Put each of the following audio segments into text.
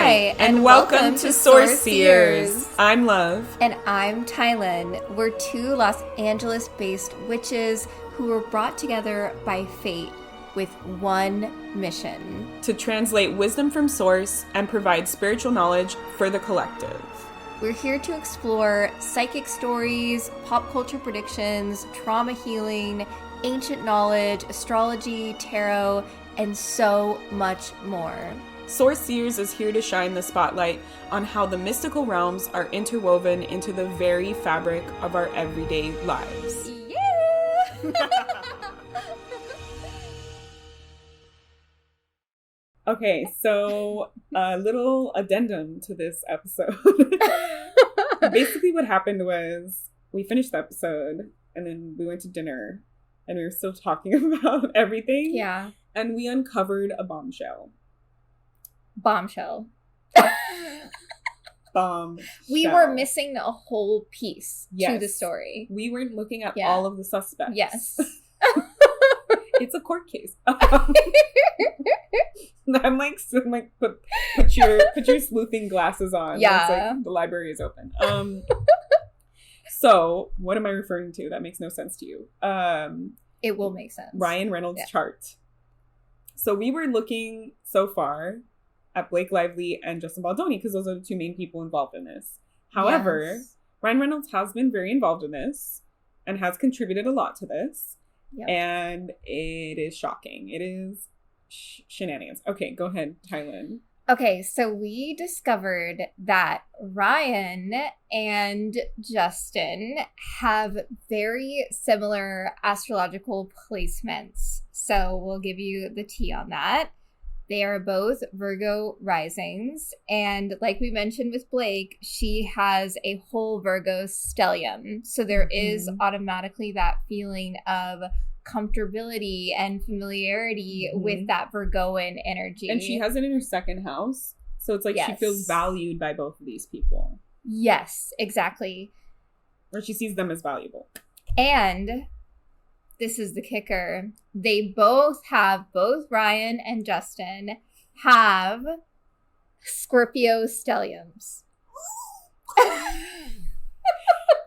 Hi, and welcome to Source Seers. I'm Love. And I'm Tylynn. We're two Los Angeles-based witches who were brought together by fate with one mission. To translate wisdom from Source and provide spiritual knowledge for the collective. We're here to explore psychic stories, pop culture predictions, trauma healing, ancient knowledge, astrology, tarot, and so much more. Source Seers is here to shine the spotlight on how the mystical realms are interwoven into the very fabric of our everyday lives. Yeah! Okay, so a little addendum to this episode. Basically what happened was we finished the episode and then we went to dinner and we were still talking about everything. Yeah. And we uncovered a bombshell. Bombshell. We were missing a whole piece to the story. We weren't looking at all of the suspects. Yes. It's a court case. I'm like put your sleuthing glasses on. Yeah. It's like the library is open. So what am I referring to? That makes no sense to you. It will make sense. Ryan Reynolds' chart. So we were looking so far at Blake Lively and Justin Baldoni because those are the two main people involved in this. However, Ryan Reynolds has been very involved in this and has contributed a lot to this. Yep. And it is shocking. It is shenanigans. Okay, go ahead, Tylynn. Okay, so we discovered that Ryan and Justin have very similar astrological placements. So we'll give you the tea on that. They are both Virgo risings. And like we mentioned with Blake, she has a whole Virgo stellium. So there is automatically that feeling of comfortability and familiarity with that Virgoan energy. And she has it in her second house. So it's like she feels valued by both of these people. Yes, exactly. Or she sees them as valuable. And this is the kicker. They both Ryan and Justin have Scorpio stelliums.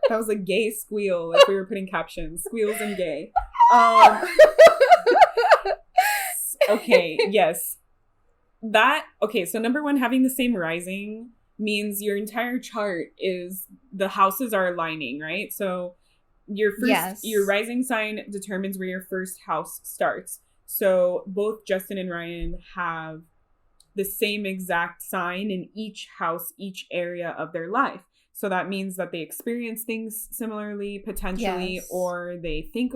That was a gay squeal if we were putting captions. Squeals and gay. Okay, yes. So number one, having the same rising means your entire chart is, the houses are aligning, right? So your rising sign determines where your first house starts. So both Justin and Ryan have the same exact sign in each house, each area of their life. So that means that they experience things similarly, potentially, or they think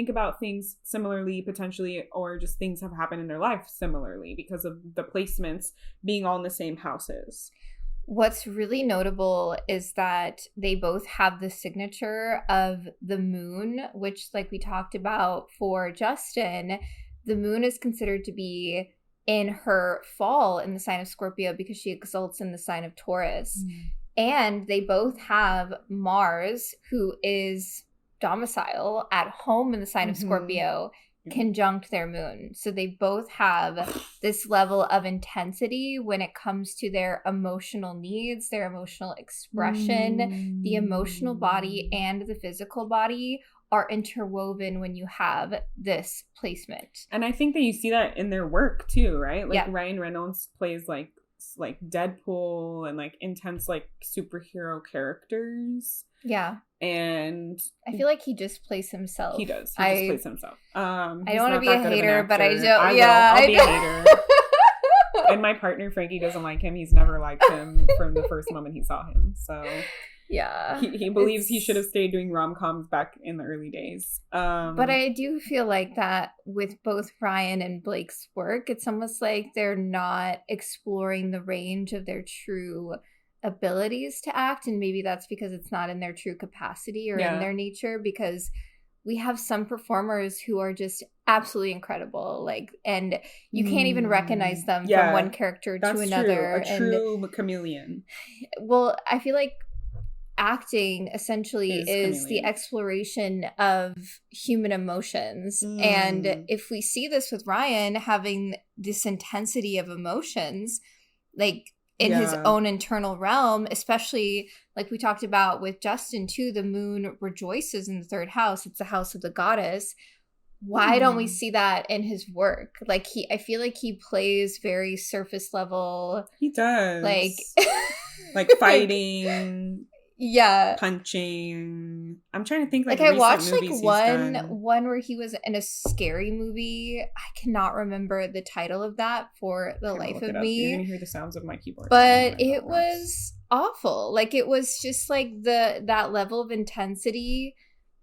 about things similarly, potentially, or just things have happened in their life similarly because of the placements being all in the same houses. What's really notable is that they both have the signature of the moon, which, like we talked about for Justin, the moon is considered to be in her fall in the sign of Scorpio because she exalts in the sign of Taurus. And they both have Mars, who is domicile at home in the sign of Scorpio, conjunct their moon. So they both have this level of intensity when it comes to their emotional needs, their emotional expression. The emotional body and the physical body are interwoven when you have this placement. And I think that you see that in their work too, right? Like Ryan Reynolds plays like Deadpool and like intense like superhero characters. Yeah. And I feel like he just plays himself. He does. He just plays himself. I don't want to be a hater, but I don't. I'll be a hater. And my partner Frankie doesn't like him. He's never liked him from the first moment he saw him. So yeah, he believes he should have stayed doing rom-coms back in the early days. But I do feel like that with both Ryan and Blake's work, it's almost like they're not exploring the range of their true abilities to act, and maybe that's because it's not in their true capacity or in their nature, because we have some performers who are just absolutely incredible, like, and you can't even recognize them from one character to another. A true chameleon. Well, I feel like acting essentially is the exploration of human emotions. And if we see this with Ryan having this intensity of emotions, like in his own internal realm, especially like we talked about with Justin too. The moon rejoices in the third house. It's the house of the goddess. Why don't we see that in his work? Like I feel like he plays very surface level. He does. Like fighting. Yeah. Punching. I'm trying to think like I watched like one where he was in a scary movie. I cannot remember the title of that for the life of me. You're gonna hear the sounds of my keyboard. But it was awful. Like it was just like that level of intensity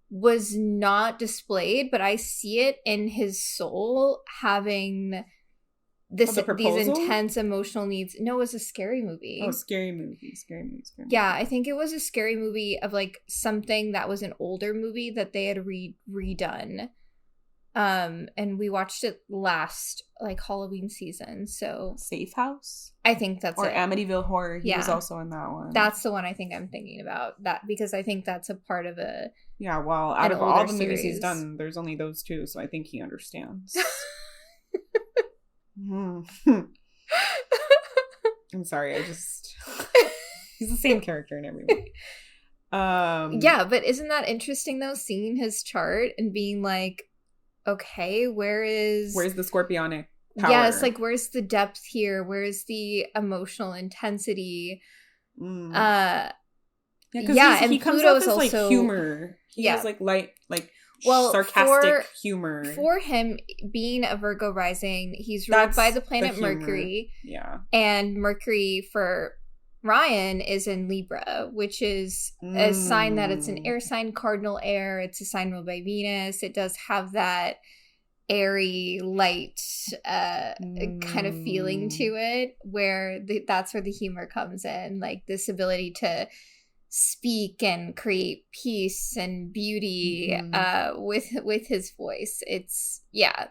was not displayed, but I see it in his soul having these intense emotional needs. No, it was a scary movie. Oh, scary movie. Yeah, I think it was a scary movie of like something that was an older movie that they had redone. And we watched it last like Halloween season. So Safe House? I think that's or Amityville Horror. He was also in that one. That's the one I think I'm thinking about. That because I think that's a part of a well, out of all the movies he's done, there's only those two, so I think he understands. I'm sorry, he's the same character in every movie. Yeah, but isn't that interesting though, seeing his chart and being like, okay, where's the scorpionic power? Yes, like where's the depth here? Where's the emotional intensity? And he comes Pluto's up as also like humor. He has like light, like sarcastic humor. For him being a Virgo rising, he's ruled by the planet Mercury. Yeah. And Mercury for Ryan is in Libra, which is a sign that it's an air sign, cardinal air. It's a sign ruled by Venus. It does have that airy, light kind of feeling to it, where that's where the humor comes in, like this ability to speak and create peace and beauty with his voice. It's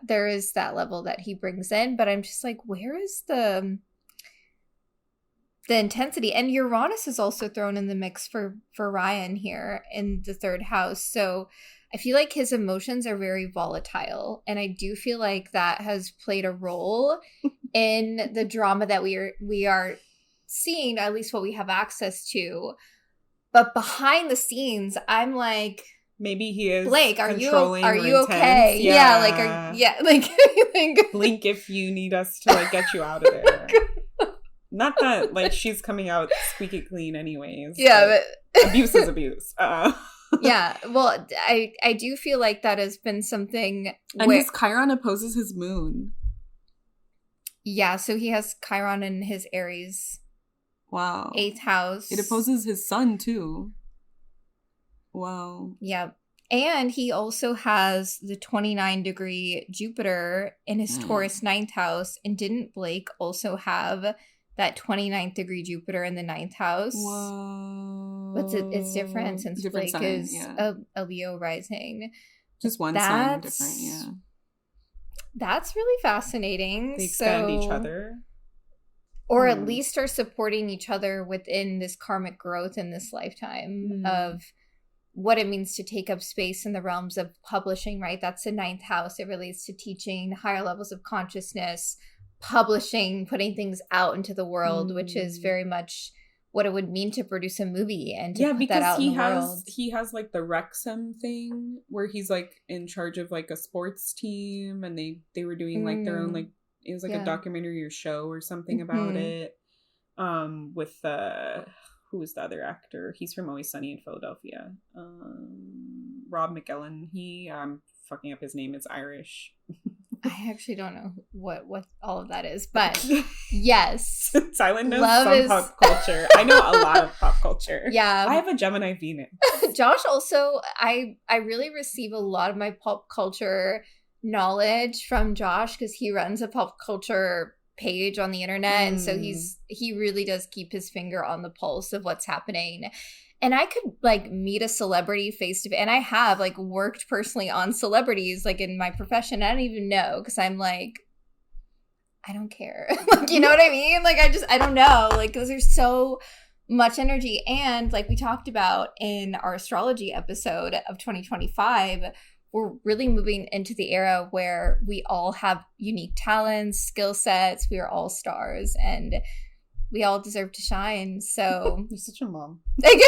there is that level that he brings in, but I'm just like, where is the intensity? And Uranus is also thrown in the mix for Ryan here in the third house, so I feel like his emotions are very volatile, and I do feel like that has played a role in the drama that we are seeing, at least what we have access to. But behind the scenes, I'm like, maybe he is Blake. Are you okay? Yeah. Like blink if you need us to like get you out of there. Not that like she's coming out squeaky clean, anyways. Yeah, but abuse is abuse. Yeah, well, I do feel like that has been something. And his Chiron opposes his moon. Yeah, so he has Chiron in his Aries. Wow. 8th house. It opposes his sun, too. Wow. Yeah. And he also has the 29-degree Jupiter in his Taurus 9th house. And didn't Blake also have that 29th degree Jupiter in the 9th house? Whoa. But it's different since different Blake sign, is a Leo rising. Just one sign different, yeah. That's really fascinating. They expand each other. Or at least are supporting each other within this karmic growth in this lifetime of what it means to take up space in the realms of publishing, right? That's the 9th house. It relates to teaching, higher levels of consciousness, publishing, putting things out into the world, which is very much what it would mean to produce a movie and to put that out in the world. He has like the Wrexham thing where he's like in charge of like a sports team, and they were doing like their own like, it was like a documentary or show or something about it. With who was the other actor? He's from Always Sunny in Philadelphia. Rob McElhenney. I'm fucking up his name. It's Irish. I actually don't know what all of that is, but yes. Tylynn knows pop culture. I know a lot of pop culture. Yeah. I have a Gemini Venus. Josh also, I really receive a lot of my pop culture knowledge from Josh because he runs a pop culture page on the internet, and so he really does keep his finger on the pulse of what's happening. And I could like meet a celebrity face to face, and I have like worked personally on celebrities like in my profession. I don't even know because I'm like, I don't care. Like, you know what I mean? Like I don't know. Like, because there's so much energy, and like we talked about in our astrology episode of 2025. We're really moving into the era where we all have unique talents, skill sets. We are all stars. And we all deserve to shine. So You're such a mom. Like,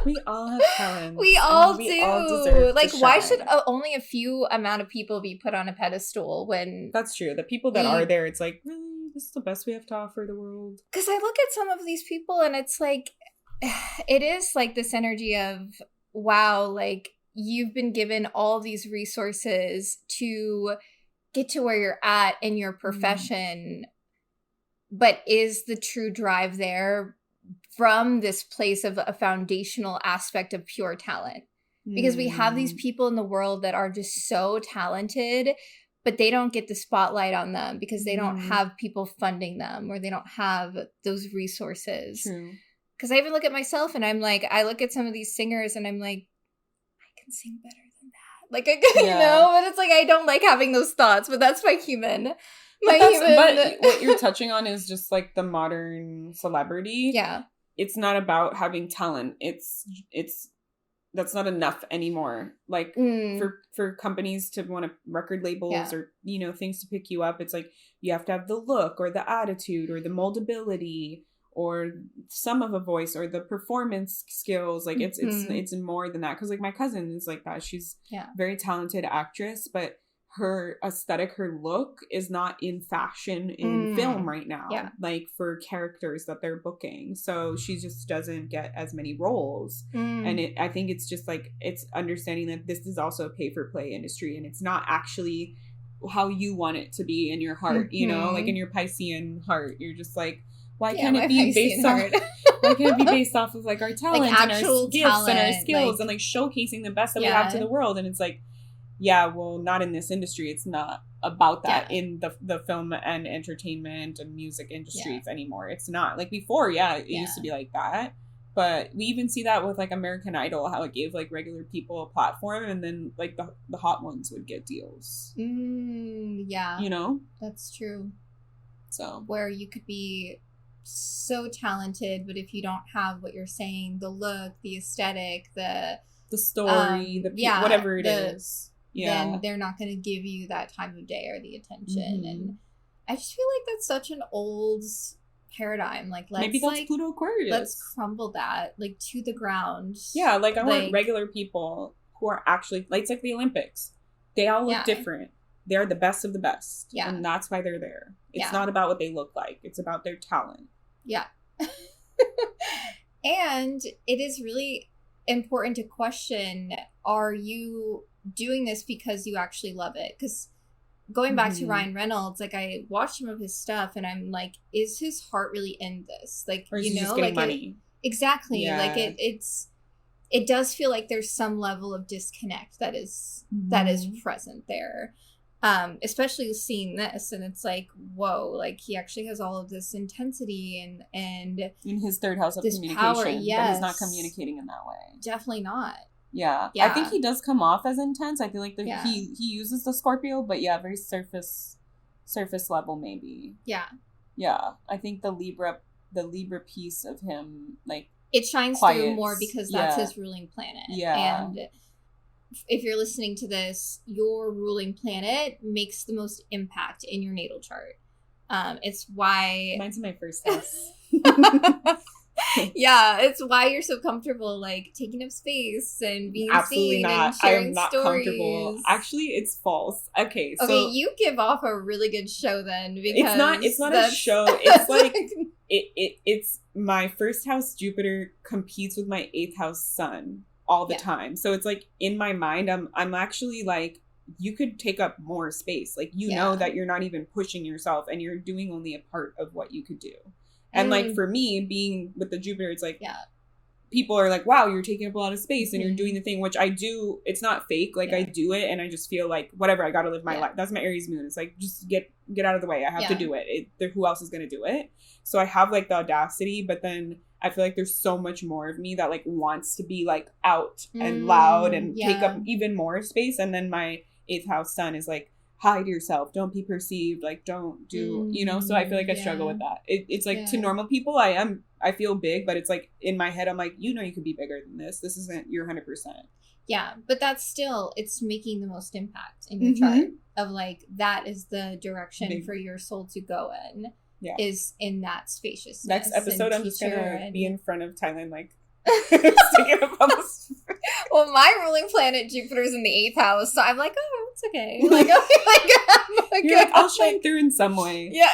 We all have talents. we all we do. all deserve Like, to why shine. should only a few amount of people be put on a pedestal when... That's true. The people that are there, it's like, really, this is the best we have to offer the world. Because I look at some of these people and it's like, it is like this energy of, wow, like, you've been given all these resources to get to where you're at in your profession, but is the true drive there from this place of a foundational aspect of pure talent? Because we have these people in the world that are just so talented, but they don't get the spotlight on them because they don't have people funding them, or they don't have those resources. True. Because I even look at myself and I'm like, I look at some of these singers and I'm like, I can sing better than that. Like, you know, but it's like, I don't like having those thoughts, but that's my human. But what you're touching on is just like the modern celebrity. Yeah. It's not about having talent. It's that's not enough anymore. Like for companies to want to record labels or, you know, things to pick you up, it's like you have to have the look or the attitude or the moldability or some of a voice or the performance skills. Like it's more than that. Cause like my cousin is like that. She's a very talented actress, but her aesthetic, her look is not in fashion in film right now, like for characters that they're booking. So she just doesn't get as many roles. And I think it's just like, it's understanding that this is also a pay for play industry, and it's not actually how you want it to be in your heart, you know, like in your Piscean heart, you're just like, why can't it be based off why can't it be based off of like our talent, like, and our gifts and our skills, like, and like showcasing the best that we have to the world? And it's like, yeah, well, not in this industry. It's not about that in the film and entertainment and music industries anymore. It's not. Like before, it used to be like that. But we even see that with like American Idol, how it gave like regular people a platform, and then like the hot ones would get deals. Yeah. You know? That's true. So where you could be so talented, but if you don't have what you're saying, the look, the aesthetic, the story, whatever it is, then they're not going to give you that time of day or the attention. And I just feel like that's such an old paradigm. Like, maybe that's like, Pluto Aquarius. Let's crumble that like to the ground. Yeah, like I want regular people who are actually like, it's like the Olympics. They all look different. They're the best of the best. Yeah. And that's why they're there. It's not about what they look like. It's about their talent. Yeah. And it is really important to question, are you doing this because you actually love it? Because going back to Ryan Reynolds, like I watched some of his stuff and I'm like, is his heart really in this? Like, or is he just getting money? Exactly. Yeah. Like it does feel like there's some level of disconnect that is present there. Especially seeing this, and it's like, whoa, like he actually has all of this intensity and in his third house of communication, power, but he's not communicating in that way. Definitely not. Yeah. I think he does come off as intense. I feel like he uses the Scorpio, but very surface level maybe. Yeah. Yeah. I think the Libra piece of him, like, it shines through more because that's his ruling planet. Yeah. And if you're listening to this, your ruling planet makes the most impact in your natal chart. It's why... Mine's in my first house. Yeah, it's why you're so comfortable, like, taking up space and being seen and sharing I am not stories. Comfortable. Actually, it's false. Okay, you give off a really good show then, because... It's not a show. It's like... It's my first house Jupiter competes with my 8th house Sun all the time. So it's like in my mind, I'm actually like, you could take up more space. Like, you know that you're not even pushing yourself and you're doing only a part of what you could do. And like for me, being with the Jupiter, it's like people are like, wow, you're taking up a lot of space and you're doing the thing, which I do. It's not fake. Like I do it and I just feel like whatever, I got to live my life. That's my Aries moon. It's like, just get out of the way. I have to do it. Who else is going to do it? So I have like the audacity, but then I feel like there's so much more of me that like wants to be like out and loud and take up even more space. And then my 8th house Sun is like, hide yourself, don't be perceived, like don't do, you know. So I feel like I struggle with that. It's like to normal people I feel big, but it's like in my head I'm like, you know, you could be bigger than this. This isn't your 100%. Yeah, but that's still, it's making the most impact in your chart of like, that is the direction for your soul to go in. is in that spaciousness. Next episode, I'm just gonna be in front of Tylynn, like, well, my ruling planet Jupiter's in the 8th house, so I'm like, oh, it's okay. Like, oh, you're like, I'll shine through in some way. Yeah.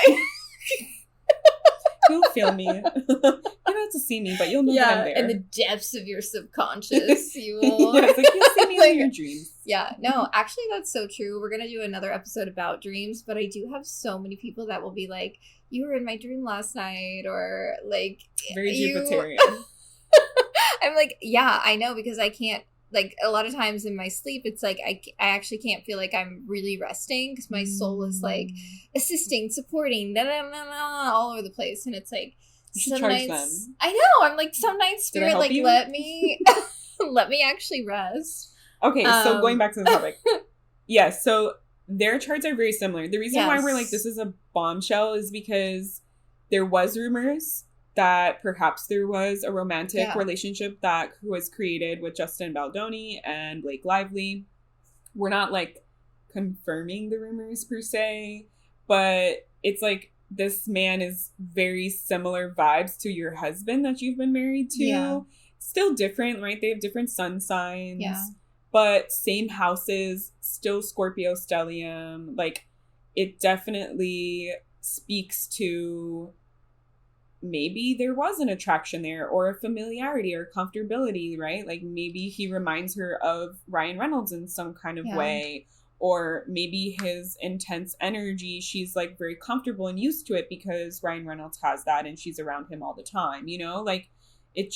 You'll feel me. You don't have to see me, but you'll know that I'm there. In the depths of your subconscious, you will. Yeah, it's like, you'll see me in your dreams. Yeah, no, actually, that's so true. We're going to do another episode about dreams, but I do have so many people that will be like, you were in my dream last night, or like... Very Jupiterian. I'm like, yeah, I know, because I can't, like, a lot of times in my sleep, it's like, I actually can't feel like I'm really resting, because my soul is, like, assisting, supporting, all over the place, and it's like, you should charge them. I know, I'm like, some nights Spirit, like, you? Let me actually rest. Okay, so going back to the topic. Yes, so their charts are very similar. The reason why we're like, this is a bombshell is because there was rumors that perhaps there was a romantic relationship that was created with Justin Baldoni and Blake Lively. We're not, like, confirming the rumors per se, but it's like this man is very similar vibes to your husband that you've been married to. Yeah. Still different, right? They have different sun signs. Yeah. But same houses, still Scorpio stellium. Like, it definitely speaks to maybe there was an attraction there, or a familiarity or comfortability, right? Like, maybe he reminds her of Ryan Reynolds in some kind of way, or maybe his intense energy, she's like very comfortable and used to it because Ryan Reynolds has that and she's around him all the time, you know? Like, it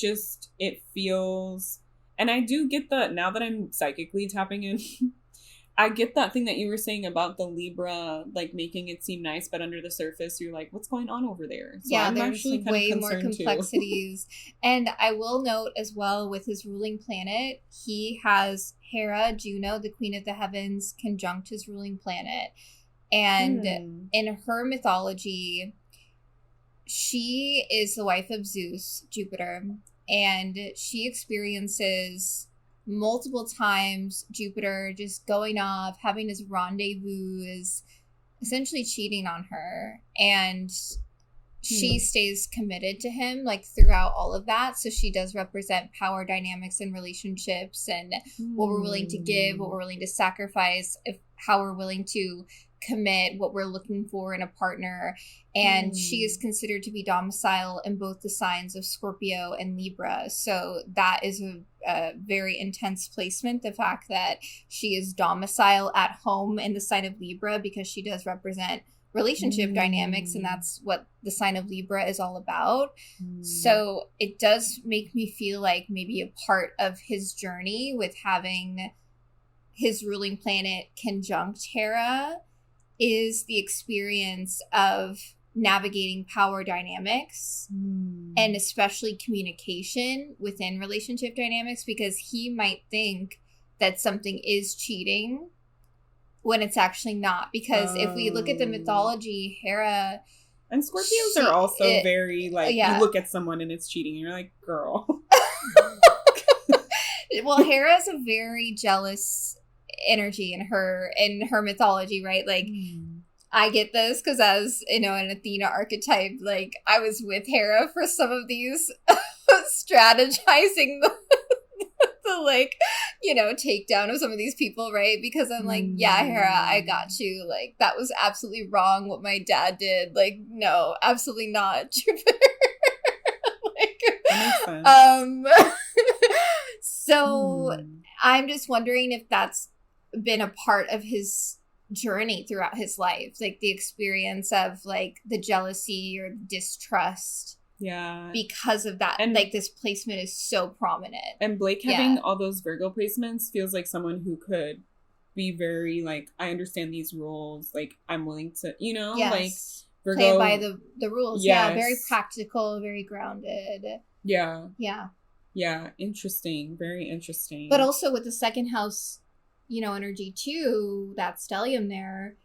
feels, and I do get that now that I'm psychically tapping in. I get that thing that you were saying about the Libra, like, making it seem nice, but under the surface, you're like, what's going on over there? So yeah, I'm there's actually way more complexities. And I will note as well, with his ruling planet, he has Hera, Juno, the queen of the heavens, conjunct his ruling planet. And in her mythology, she is the wife of Zeus, Jupiter, and she experiences multiple times Jupiter just going off, having his rendezvous, essentially cheating on her, and she stays committed to him, like, throughout all of that. So she does represent power dynamics in relationships, and what we're willing to give, what we're willing to sacrifice, how we're willing to commit, what we're looking for in a partner. And she is considered to be domicile in both the signs of Scorpio and Libra. So that is a very intense placement, the fact that she is domicile at home in the sign of Libra, because she does represent relationship dynamics, and that's what the sign of Libra is all about. So it does make me feel like maybe a part of his journey with having his ruling planet conjunct Hera is the experience of navigating power dynamics and especially communication within relationship dynamics, because he might think that something is cheating when it's actually not. Because if we look at the mythology, Hera... And Scorpios are also very, like, you look at someone and it's cheating and you're like, girl. Well, Hera is a very jealous energy in her mythology, right? Like, I get this because, as you know, an Athena archetype, like, I was with Hera for some of these strategizing the like, you know, takedown of some of these people, right? Because I'm like, yeah, Hera, I got you. Like, that was absolutely wrong what my dad did. Like, no, absolutely not. Like, that makes sense. So I'm just wondering if that's been a part of his journey throughout his life, like the experience of, like, the jealousy or distrust, because of that. And, like, this placement is so prominent, and Blake having all those Virgo placements feels like someone who could be very, like, I understand these rules, like, I'm willing to, you know, like, Virgo, play by the rules. Very practical, very grounded. Interesting, very interesting. But also with the second house, you know, energy too, that stellium there,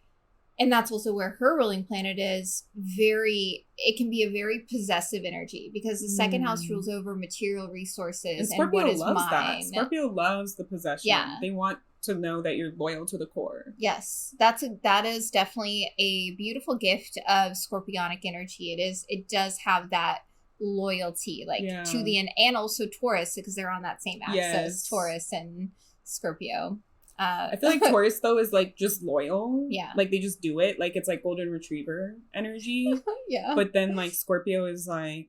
and that's also where her ruling planet is. It can be a very possessive energy, because the second house rules over material resources and what is mine. That. Scorpio loves the possession. They want to know that you're loyal to the core. Yes, that is definitely a beautiful gift of Scorpionic energy. It does have that loyalty, like to the end, and also Taurus, because they're on that same axis, Taurus and Scorpio. I feel like Taurus though is like just loyal. Yeah. Like they just do it. Like it's like golden retriever energy. Yeah. But then like Scorpio is like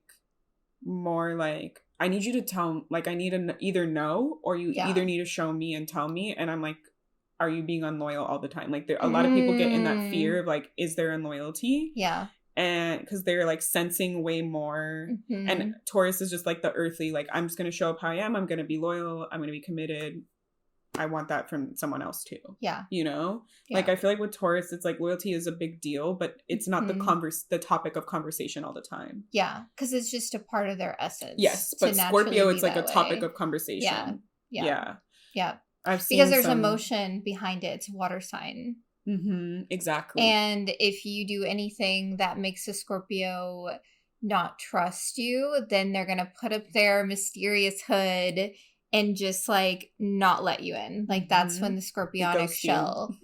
more like, I need you to tell, like I need to either know or you either need to show me and tell me. And I'm like, are you being unloyal all the time? Like a lot of people get in that fear of like, is there unloyalty? Yeah. And because they're like sensing way more. And Taurus is just like the earthly, like I'm just going to show up how I am. I'm going to be loyal. I'm going to be committed. I want that from someone else too. Yeah. You know? Yeah. Like I feel like with Taurus, it's like loyalty is a big deal, but it's not the topic of conversation all the time. Yeah. Because it's just a part of their essence. Yes. But Scorpio, it's like a topic of conversation. Yeah. Yeah. Yeah. Yeah. I've seen because there's emotion behind it. It's a water sign. Exactly. And if you do anything that makes a Scorpio not trust you, then they're going to put up their mysterious hood and just like not let you in. Like that's when the Scorpionic shell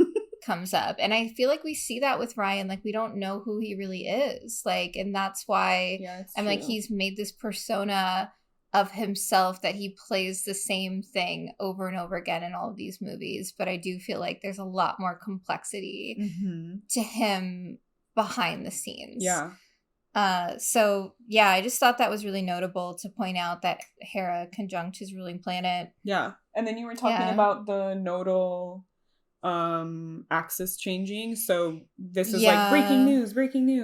comes up. And I feel like we see that with Ryan. Like we don't know who he really is. Like, and that's why I'm true. Like he's made this persona of himself that he plays the same thing over and over again in all of these movies. But I do feel like there's a lot more complexity to him behind the scenes. Yeah. So yeah, I just thought that was really notable to point out that Hera conjunct his ruling planet. Yeah. And then you were talking about the nodal axis changing. So this is like breaking news.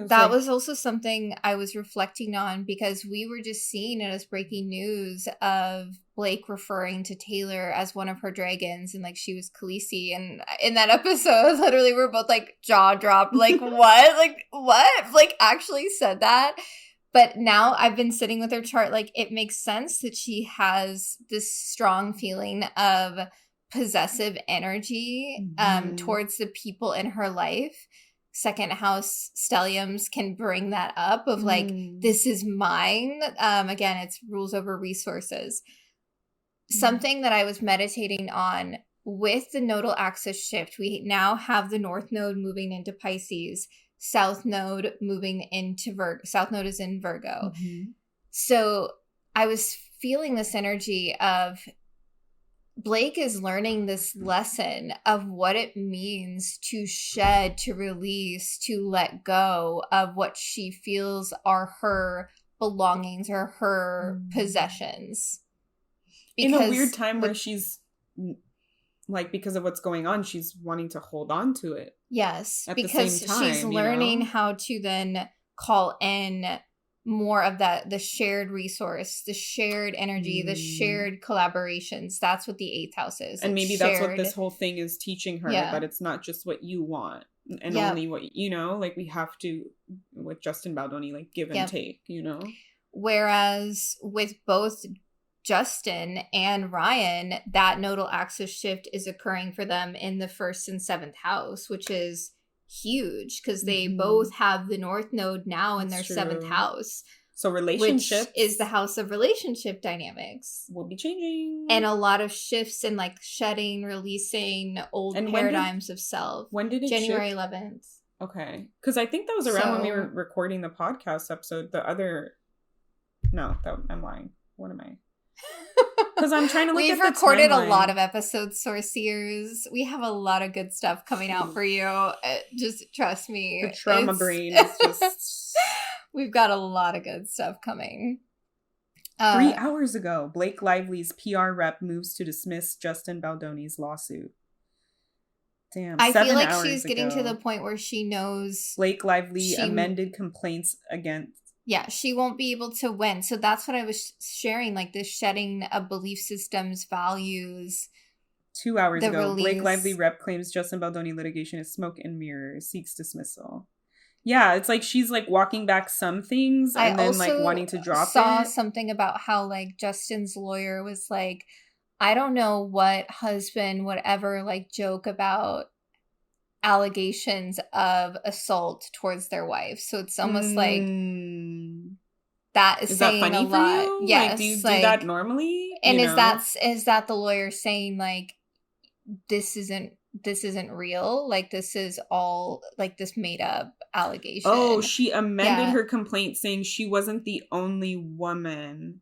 That was also something I was reflecting on because we were just seeing it as breaking news of Blake referring to Taylor as one of her dragons and like she was Khaleesi. And in that episode, literally we're both like jaw dropped, like what? Like what? Blake actually said that. But now I've been sitting with her chart, like it makes sense that she has this strong feeling of possessive energy towards the people in her life. Second house stelliums can bring that up of like, this is mine. Again, it's rules over resources. Something that I was meditating on with the nodal axis shift, we now have the North Node moving into Pisces, South Node moving into Virgo. South Node is in Virgo. So I was feeling this energy of Blake is learning this lesson of what it means to shed, to release, to let go of what she feels are her belongings or her possessions. Because in a weird time where she's like, because of what's going on, she's wanting to hold on to it. Yes, because she's learning how to then call in more of that, the shared resource, the shared energy, the shared collaborations. That's what the 8th house is. And maybe that's what this whole thing is teaching her, that it's not just what you want and only what, you know, like we have to, with Justin Baldoni, like give and take, you know? Whereas with both Justin and Ryan, that nodal axis shift is occurring for them in the 1st and 7th house, which is huge because they both have the North Node now in their 7th house. So relationships, which is the house of relationship dynamics, will be changing. And a lot of shifts in like shedding, releasing old paradigms of self. When did it January shift? 11th. Okay. Because I think that was around when we were recording the podcast episode. I'm lying. What am I? Because I'm trying to look at the timeline. We've recorded a lot of episodes, Sorciers. We have a lot of good stuff coming out for you. Just trust me. The trauma brain is just... We've got a lot of good stuff coming. 3 hours ago, Blake Lively's PR rep moves to dismiss Justin Baldoni's lawsuit. Damn, I feel like she's getting to the point where she knows... Blake Lively amended complaints against... Yeah, she won't be able to win. So that's what I was sharing, like this shedding of belief systems, values. 2 hours ago, Blake Lively rep claims Justin Baldoni litigation is smoke and mirrors, seeks dismissal. Yeah, it's like she's like walking back some things and then like wanting to drop it. I saw something about how like Justin's lawyer was like, I don't know what husband would ever like joke about allegations of assault towards their wife. So it's almost like that is saying that funny a lot. For you? Yes, like, do you do that normally? And is that the lawyer saying like this isn't real. Like, this is all like this made up allegation. Oh, she amended Yeah. her complaint saying she wasn't the only woman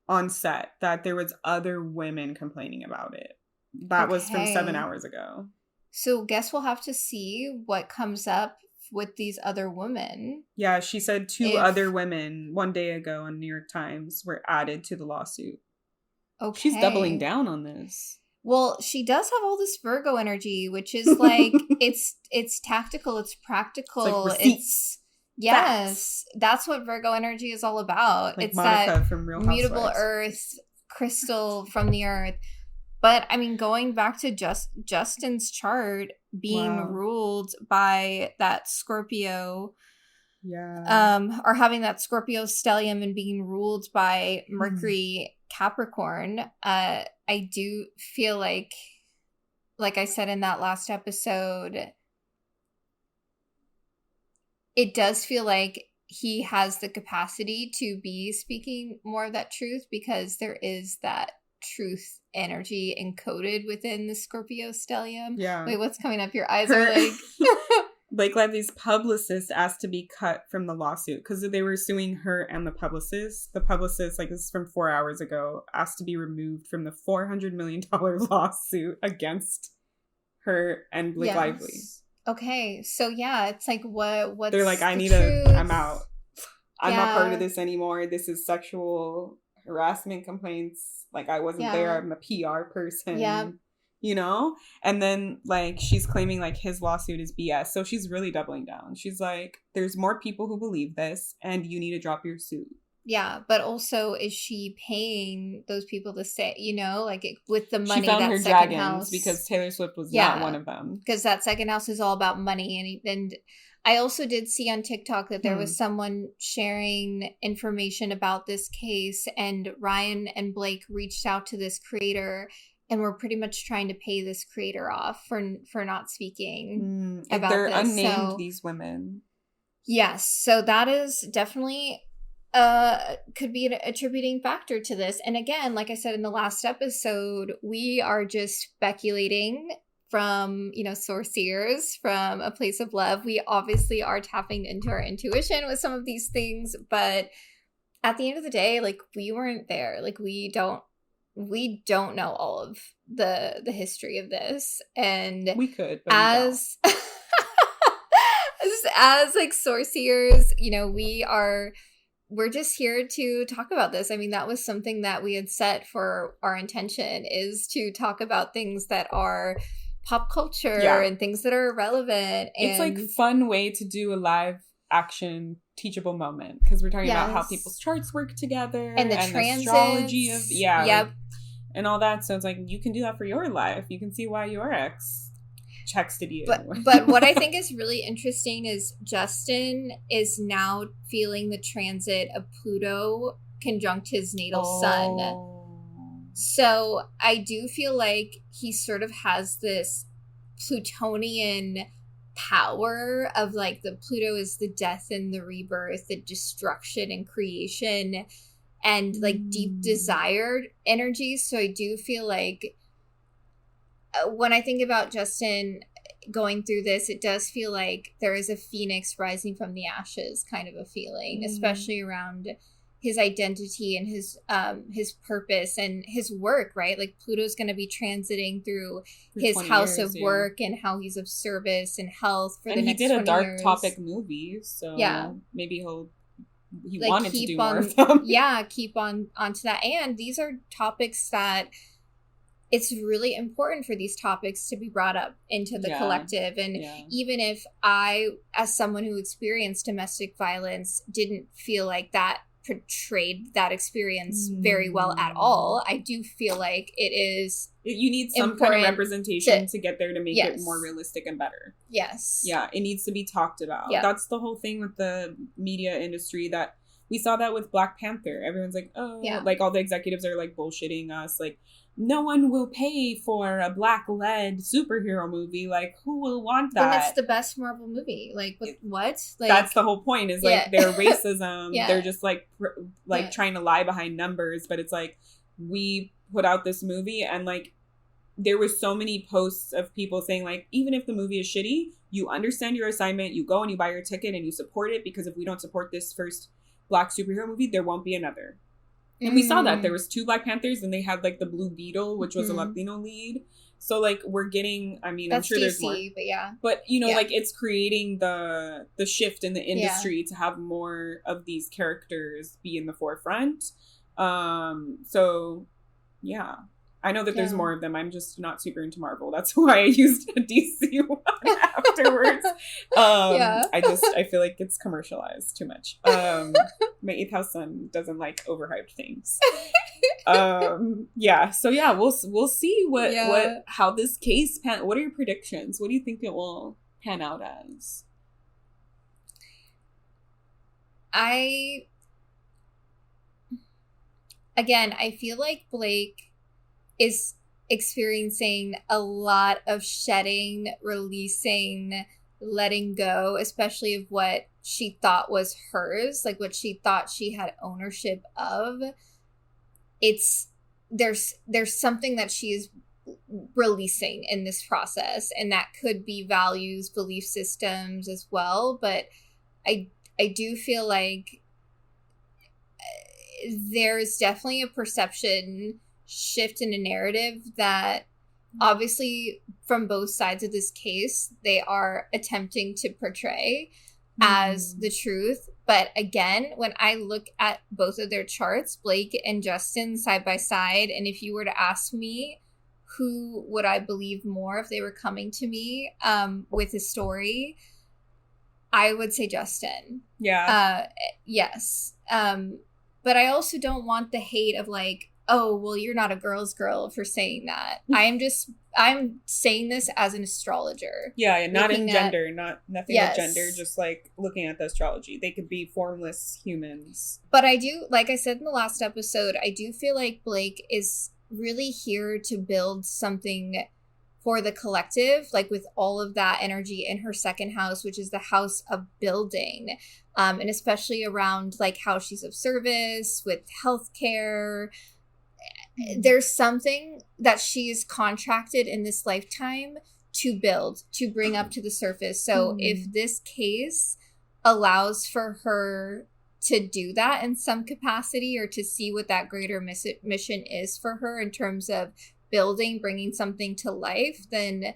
on set, that there was other women complaining about it. That was from 7 hours ago. So guess we'll have to see what comes up with these other women. Yeah, she said two other women one day ago on New York Times were added to the lawsuit. Okay. She's doubling down on this. Well, she does have all this Virgo energy, which is like it's tactical, it's practical, it's like receipts. Yes, facts. That's what Virgo energy is all about. Like it's Monica that from Real mutable Housewives. earth, crystal from the earth. But I mean, going back to Justin's chart being ruled by that Scorpio, or having that Scorpio stellium and being ruled by Mercury Capricorn, I do feel like I said in that last episode, it does feel like he has the capacity to be speaking more of that truth, because there is that truth energy encoded within the Scorpio stellium. Yeah. Wait, what's coming up? Your eyes are like... Blake Lively's publicist asked to be cut from the lawsuit because they were suing her and the publicist. The publicist, like, this is from 4 hours ago, asked to be removed from the $400 million lawsuit against her and Blake Lively. Okay, so yeah, it's like what's they're like, I'm out. I'm not part of this anymore. This is sexual harassment complaints. Like, I wasn't there. I'm a PR person. Yeah. You know? And then, like, she's claiming, like, his lawsuit is BS. So she's really doubling down. She's like, there's more people who believe this, and you need to drop your suit. Yeah, but also, is she paying those people to say, you know, like, with the money, she found that her second dragons house, because Taylor Swift was not one of them. Because that second house is all about money. And I also did see on TikTok that there was someone sharing information about this case, and Ryan and Blake reached out to this creator and we're pretty much trying to pay this creator off for not speaking about they're this. Unnamed, these women. Yes, so that is definitely could be an attributing factor to this. And again, like I said in the last episode, we are just speculating from, you know, sourciers, from a place of love. We obviously are tapping into our intuition with some of these things, but at the end of the day, like, we weren't there. Like, we don't know all of the history of this, and we could, but as as like sourciers, you know, we're just here to talk about this. I mean, that was something that we had set for our intention, is to talk about things that are pop culture and things that are relevant. And it's like fun way to do a live action teachable moment, because we're talking about how people's charts work together and the astrology of like, and all that. So it's like, you can do that for your life. You can see why your ex texted you. But what I think is really interesting is Justin is now feeling the transit of Pluto conjunct his natal sun. So I do feel like he sort of has this Plutonian power of, like, the Pluto is the death and the rebirth, the destruction and creation, and like deep desired energy. So I do feel like when I think about Justin going through this, it does feel like there is a phoenix rising from the ashes kind of a feeling, especially around his identity and his purpose and his work, right? Like, Pluto's going to be transiting through his house of work and how he's of service and health for the next 20 years. And he did a dark topic movie, so maybe he like, wanted to do more of them. Yeah, keep onto that. And these are topics that it's really important for these topics to be brought up into the collective. And even if I, as someone who experienced domestic violence, didn't feel like that portrayed that experience very well at all, I do feel like it is you need some kind of representation to get there to make it more realistic and better. Yes. Yeah, it needs to be talked about. That's the whole thing with the media industry, that we saw that with Black Panther. Everyone's like, like, all the executives are like bullshitting us, like, no one will pay for a Black-led superhero movie. Like, who will want that? And it's the best Marvel movie. Like, what? Like, that's the whole point, is like their racism. They're just like trying to lie behind numbers. But it's like, we put out this movie and like there was so many posts of people saying, like, even if the movie is shitty, you understand your assignment, you go and you buy your ticket and you support it, because if we don't support this first Black superhero movie, there won't be another. And we saw that. There was 2 Black Panthers, and they had, like, the Blue Beetle, which was a Latino lead. So, like, we're getting, I mean, That's I'm sure DC, there's more. But yeah. But, you know, like, it's creating the shift in the industry to have more of these characters be in the forefront. So, yeah. I know that there's more of them. I'm just not super into Marvel. That's why I used a DC one afterwards. I feel like it's commercialized too much. My 8th house son doesn't like overhyped things. So we'll see what how this case what are your predictions? What do you think it will pan out as? I feel like Blake is experiencing a lot of shedding, releasing, letting go, especially of what she thought was hers, like what she thought she had ownership of. There's something that she is releasing in this process, and that could be values, belief systems as well. But I do feel like there's definitely a perception shift in a narrative that obviously from both sides of this case they are attempting to portray as the truth. But again, when I look at both of their charts, Blake and Justin side by side, and if you were to ask me who would I believe more if they were coming to me with a story, I would say Justin. Yes. But I also don't want the hate of like, oh, well, you're not a girl's girl for saying that. I'm saying this as an astrologer. Yeah, not in gender, nothing with gender, just like looking at the astrology. They could be formless humans. But I do, like I said in the last episode, I do feel like Blake is really here to build something for the collective, like with all of that energy in her second house, which is the house of building. And especially around like how she's of service with healthcare. There's something that she is contracted in this lifetime to build, to bring up to the surface. So if this case allows for her to do that in some capacity, or to see what that greater mission is for her in terms of building, bringing something to life, then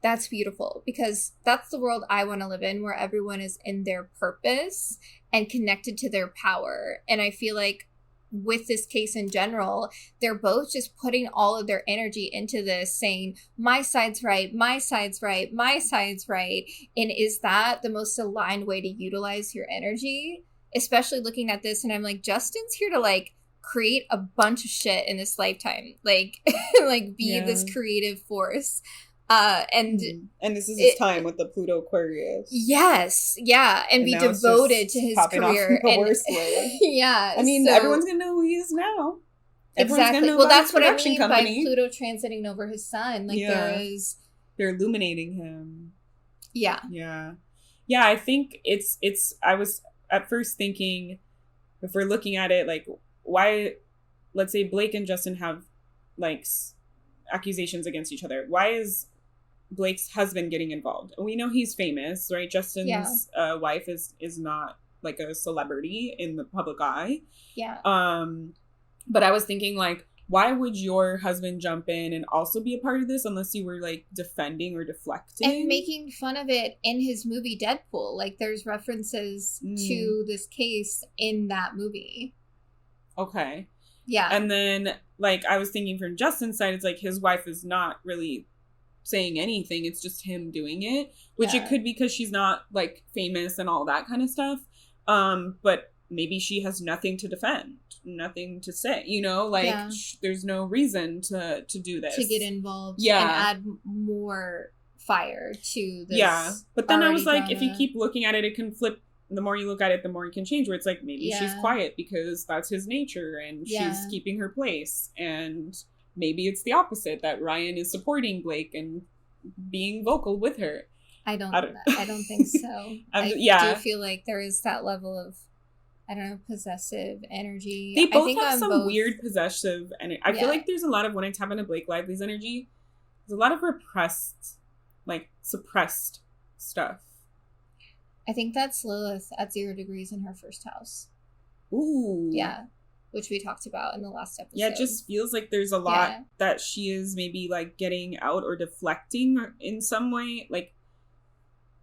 that's beautiful, because that's the world I want to live in, where everyone is in their purpose and connected to their power. And I feel like with this case in general, they're both just putting all of their energy into this, saying, my side's right, my side's right, my side's right. And is that the most aligned way to utilize your energy? Especially looking at this, and I'm like, Justin's here to like create a bunch of shit in this lifetime, like like be this creative force. And this is his time with the Pluto Aquarius. Yes, yeah, and be devoted to his career in the worst way. Yeah, I mean, everyone's gonna know who he is now. Exactly. Well, that's what I mean by Pluto transiting over his sun. Like they're illuminating him. Yeah. I think it's. I was at first thinking, if we're looking at it, like, why? Let's say Blake and Justin have like accusations against each other. Why is Blake's husband getting involved? And we know he's famous, right? Justin's wife is not like a celebrity in the public eye. Yeah. But I was thinking, like, why would your husband jump in and also be a part of this unless you were like defending or deflecting and making fun of it in his movie Deadpool? Like, there's references to this case in that movie. Okay. Yeah. And then, like, I was thinking from Justin's side, it's like his wife is not really saying anything. It's just him doing it, which it could be because she's not, like, famous and all that kind of stuff. But maybe she has nothing to defend, nothing to say, you know? Like, there's no reason to do this. To get involved and add more fire to this. Yeah. But then I was like, if you keep looking at it, it can flip. The more you look at it, the more you can change, where it's like, maybe she's quiet because that's his nature and she's keeping her place. And maybe it's the opposite, that Ryan is supporting Blake and being vocal with her. I don't think so. I do feel like there is that level of, I don't know, possessive energy. They both have some weird possessive energy. I feel like there's a lot of, when I tap into Blake Lively's energy, There's a lot of repressed, like, suppressed stuff. I think that's Lilith at 0 degrees in her first house. Ooh. Yeah. Which we talked about in the last episode. Yeah, it just feels like there's a lot that she is maybe, like, getting out or deflecting in some way. Like,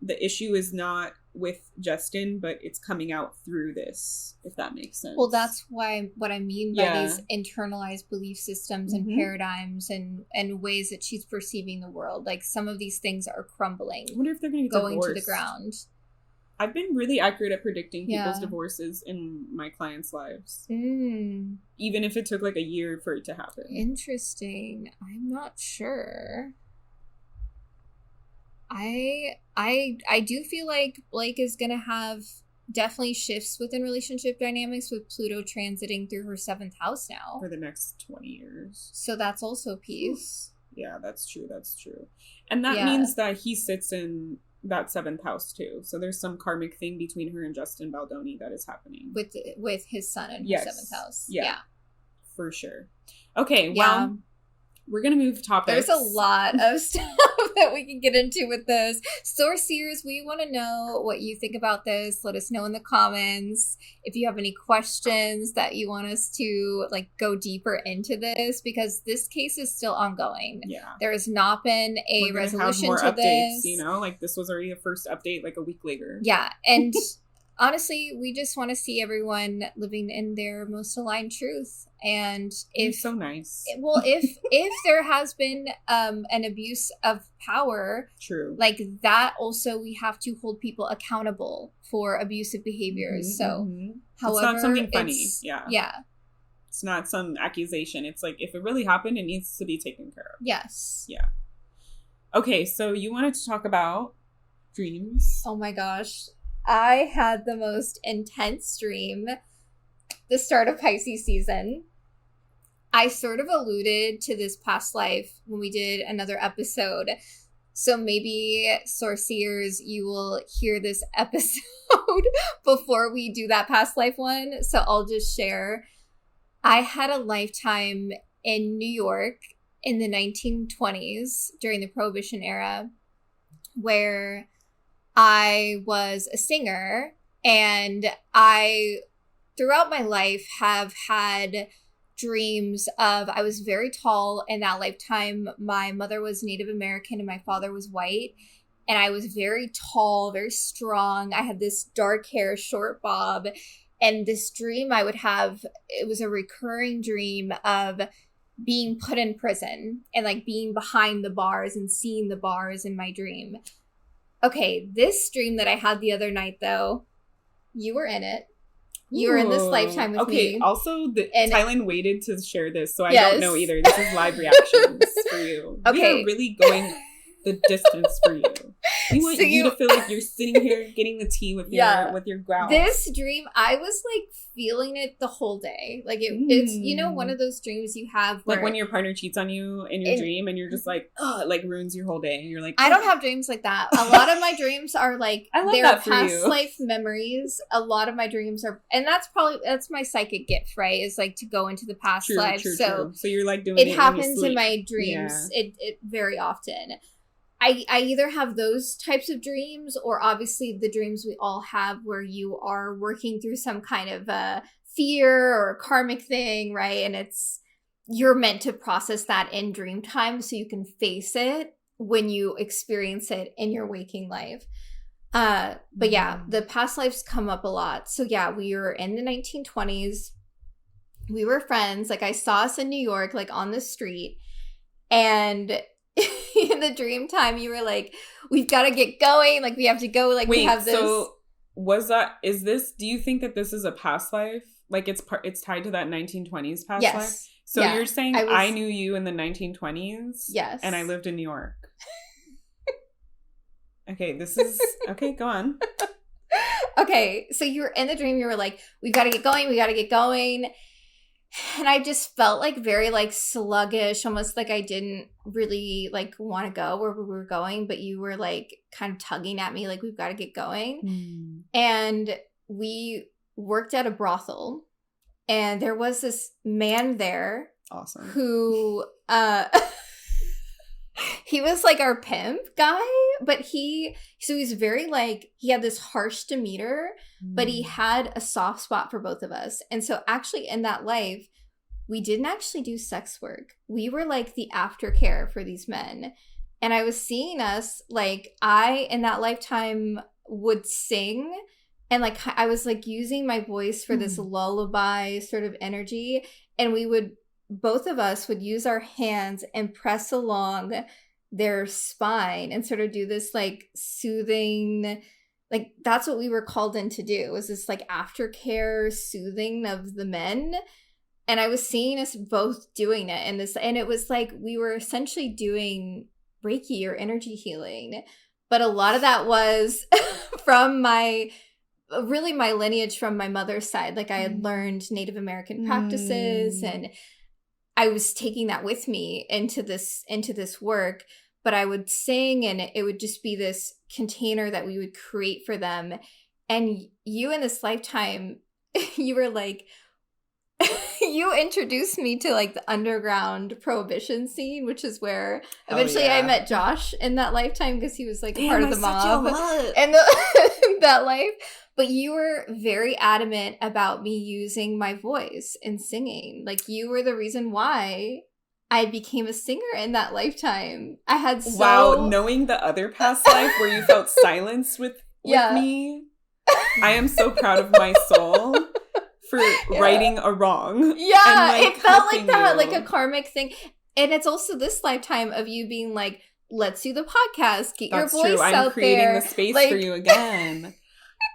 the issue is not with Justin, but it's coming out through this, if that makes sense. Well, that's why what I mean by these internalized belief systems and paradigms and ways that she's perceiving the world. Like, some of these things are crumbling. I wonder if they're going to get going divorced. To the ground. I've been really accurate at predicting people's divorces in my clients' lives. Even if it took like a year for it to happen. Interesting. I'm not sure. I do feel like Blake is going to have definitely shifts within relationship dynamics with Pluto transiting through her 7th house now. For the next 20 years. So that's also peace. Yeah, that's true. That's true. And that means that he sits in that 7th house too. So there's some karmic thing between her and Justin Baldoni that is happening. With his son in her 7th house. Yeah. For sure. Okay, well, we're going to move topics. There's a lot of stuff that we can get into with this. Sourceers, we want to know what you think about this. Let us know in the comments. If you have any questions that you want us to like go deeper into this, because this case is still ongoing. Yeah. There has not been a resolution have more to updates, this. You know, like this was already a first update like a week later. Yeah. And honestly, we just want to see everyone living in their most aligned truth. And if so nice. Well, if there has been an abuse of power, true, like that, also we have to hold people accountable for abusive behaviors. However, it's not something funny. Yeah. It's not some accusation. It's like if it really happened, it needs to be taken care of. Yes. Yeah. Okay, so you wanted to talk about dreams. Oh my gosh. I had the most intense dream the start of Pisces season. I sort of alluded to this past life when we did another episode. So maybe, Sourceers, you will hear this episode before we do that past life one. So I'll just share. I had a lifetime in New York in the 1920s during the Prohibition era where I was a singer, and I, throughout my life, have had dreams of, I was very tall in that lifetime. My mother was Native American and my father was white. And I was very tall, very strong. I had this dark hair, short bob. And this dream I would have, it was a recurring dream of being put in prison and like being behind the bars and seeing the bars in my dream. Okay, this dream that I had the other night, though, you were in it. You were in this lifetime with me. Okay, also, Tylynn waited to share this, so I don't know either. This is live reactions for you. Okay. We are really going the distance for you. We want you to feel like you're sitting here getting the tea with your growl. This dream, I was like feeling it the whole day. Like it's, you know, one of those dreams you have where, like when your partner cheats on you in your dream and you're just like, oh, it like ruins your whole day. And you're like, I don't have dreams like that. A lot of my dreams are like, they're past life memories. A lot of my dreams are, and that's my psychic gift, right? Is like to go into the past life. So you're like doing it happens in my dreams. Yeah. It very often. I either have those types of dreams, or obviously the dreams we all have where you are working through some kind of fear or karmic thing, right? And you're meant to process that in dream time so you can face it when you experience it in your waking life. But yeah, the past lives come up a lot. So yeah, we were in the 1920s. We were friends. Like I saw us in New York, like on the street, and in the dream time you were like, we've got to get going, like we have to go, like we have this. So do you think that this is a past life, like it's tied to that 1920s past life? So you're saying I knew you in the 1920s, yes, and I lived in New York. Okay, this is okay, go on. Okay, so you were in the dream, you were like, we gotta get going. And I just felt like very like sluggish, almost like I didn't really like want to go where we were going, but you were like kind of tugging at me like, we've got to get going. And we worked at a brothel, and there was this man there. Awesome. Who He was like our pimp guy, but he's very like, he had this harsh demeanor, but he had a soft spot for both of us. And so actually in that life, we didn't actually do sex work. We were like the aftercare for these men. And I was seeing us, like, I in that lifetime would sing, and like I was like using my voice for this lullaby sort of energy, and we would, both of us would use our hands and press along their spine and sort of do this like soothing, like that's what we were called in to do, was this like aftercare soothing of the men. And I was seeing us both doing it, and it was like we were essentially doing Reiki or energy healing, but a lot of that was from my lineage from my mother's side. Like I had learned Native American practices, and I was taking that with me into this work. But I would sing, and it would just be this container that we would create for them. And you in this lifetime, you were like, you introduced me to like the underground prohibition scene, which is where eventually I met Josh in that lifetime, because he was like a part of the mob and that life. But you were very adamant about me using my voice and singing. Like you were the reason why I became a singer in that lifetime. I had knowing the other past life where you felt silence with me. I am so proud of my soul for righting a wrong. Yeah, and, like, it felt like that, you. Like a karmic thing. And it's also this lifetime of you being like, let's do the podcast, get your voice out there. I'm creating the space for you again.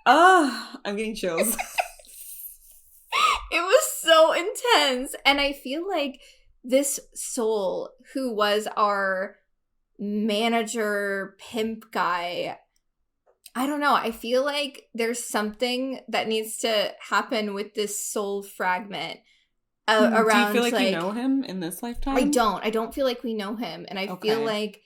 I'm getting chills. It was so intense. And I feel like this soul who was our manager, pimp guy, I don't know. I feel like there's something that needs to happen with this soul fragment around. Do you feel like you know him in this lifetime? I don't. I don't feel like we know him. And I feel like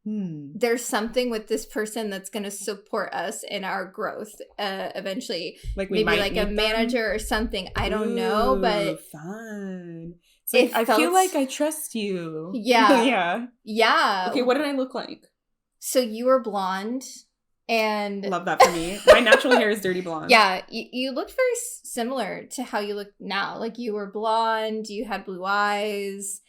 there's something with this person that's going to support us in our growth eventually. Like we maybe like a manager or something. I don't know, but fun. Like, I feel like I trust you. Yeah. Yeah. Okay, what did I look like? So you were blonde. And love that for me. My natural hair is dirty blonde. Yeah, you looked very similar to how you look now. Like you were blonde, you had blue eyes.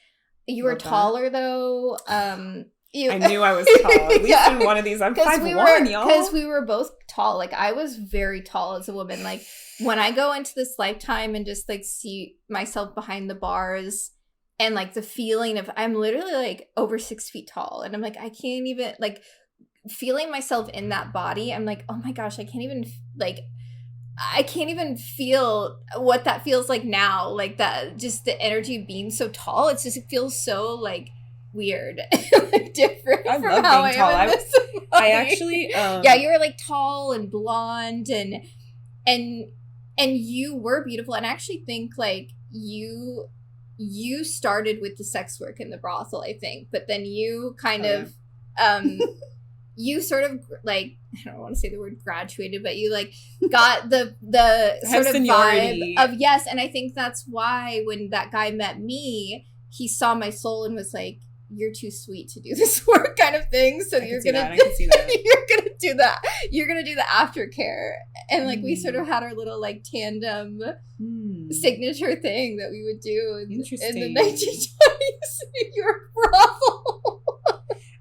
You were taller though. I knew I was tall. At least in one of these, I'm 5'1", y'all. Because we were both tall. Like I was very tall as a woman. Like when I go into this lifetime and just like see myself behind the bars, and like the feeling of I'm literally like over 6 feet tall, and I'm like I can't even like. Feeling myself in that body, I'm like, oh my gosh, I can't even feel what that feels like now. Like that, just the energy of being so tall. It feels so like weird, like different. I love being tall. I actually, yeah, you were like tall and blonde, and you were beautiful. And I actually think like you started with the sex work in the brothel, I think, but then you kind of you sort of like, I don't want to say the word graduated, but you like got the sort of vibe of yes. And I think that's why when that guy met me, he saw my soul and was like, you're too sweet to do this work kind of thing. So you're going to do that. You're going to do the aftercare. And like we sort of had our little like tandem signature thing that we would do in the 1920s New York brothel.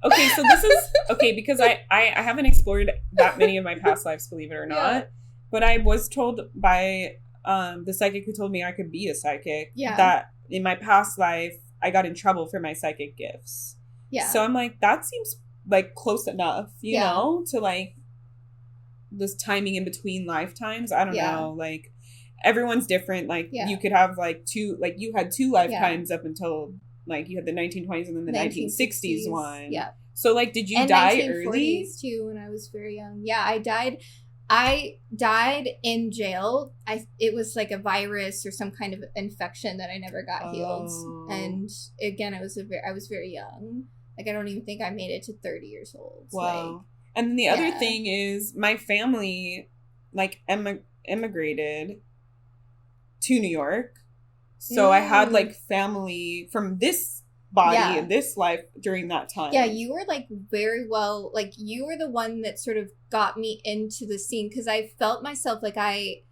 Okay, so this is okay because I haven't explored that many of my past lives, believe it or not. But I was told by the psychic who told me I could be a psychic that in my past life I got in trouble for my psychic gifts. Yeah. So I'm like, that seems like close enough, you know, to like this timing in between lifetimes. I don't know, like everyone's different. Like you could have like two, like you had two lifetimes up until. Like, you had the 1920s and then the 1960s one. Yeah. So, like, did you die early? Too, when I was very young. Yeah, I died in jail. It was like a virus or some kind of infection that I never got healed. And again, I was very young. Like, I don't even think I made it to 30 years old. Wow. Like, and then the other thing is my family, like, immigrated to New York. So I had like family from this body in this life during that time. Yeah, you were like very well, like you were the one that sort of got me into the scene, because I felt myself like I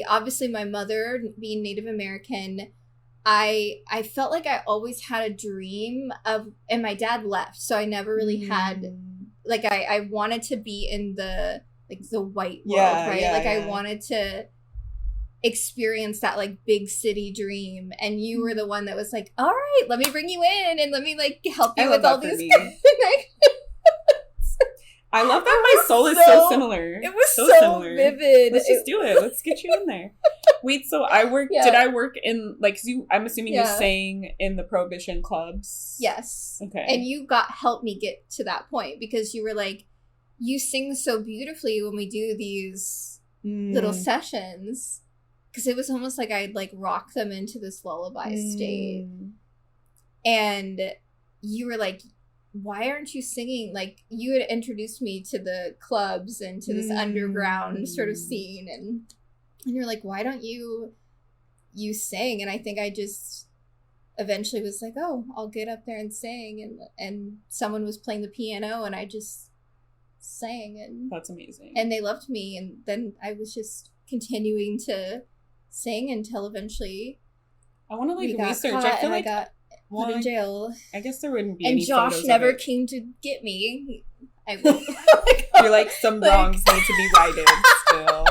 obviously, my mother being Native American, I felt like I always had a dream of, and my dad left, so I never really had, like, I wanted to be in the, like, the white world, right? I wanted to experience that, like, big city dream, and you were the one that was like, all right, let me bring you in, and let me, like, help you with all these things. I love that my soul is so similar. It was so similar. Vivid. Let's just do it. Let's get you in there. Wait, so I worked, did I work in, like, I'm assuming you sang in the prohibition clubs? Yes. Okay. And you helped me get to that point, because you were like, you sing so beautifully when we do these little sessions. Because it was almost like I'd, like, rock them into this lullaby state. And you were like, why aren't you singing? Like, you had introduced me to the clubs and to this underground sort of scene, and you're like, why don't you sing? And I think I just eventually was like, oh, I'll get up there and sing, and someone was playing the piano, and I just sang, and that's amazing. And they loved me, and then I was just continuing to sing until eventually I want to, like, research. I feel like I got put in jail. I guess there wouldn't be and any Josh photos never of it. came to get me. You're like, some wrongs need to be righted still.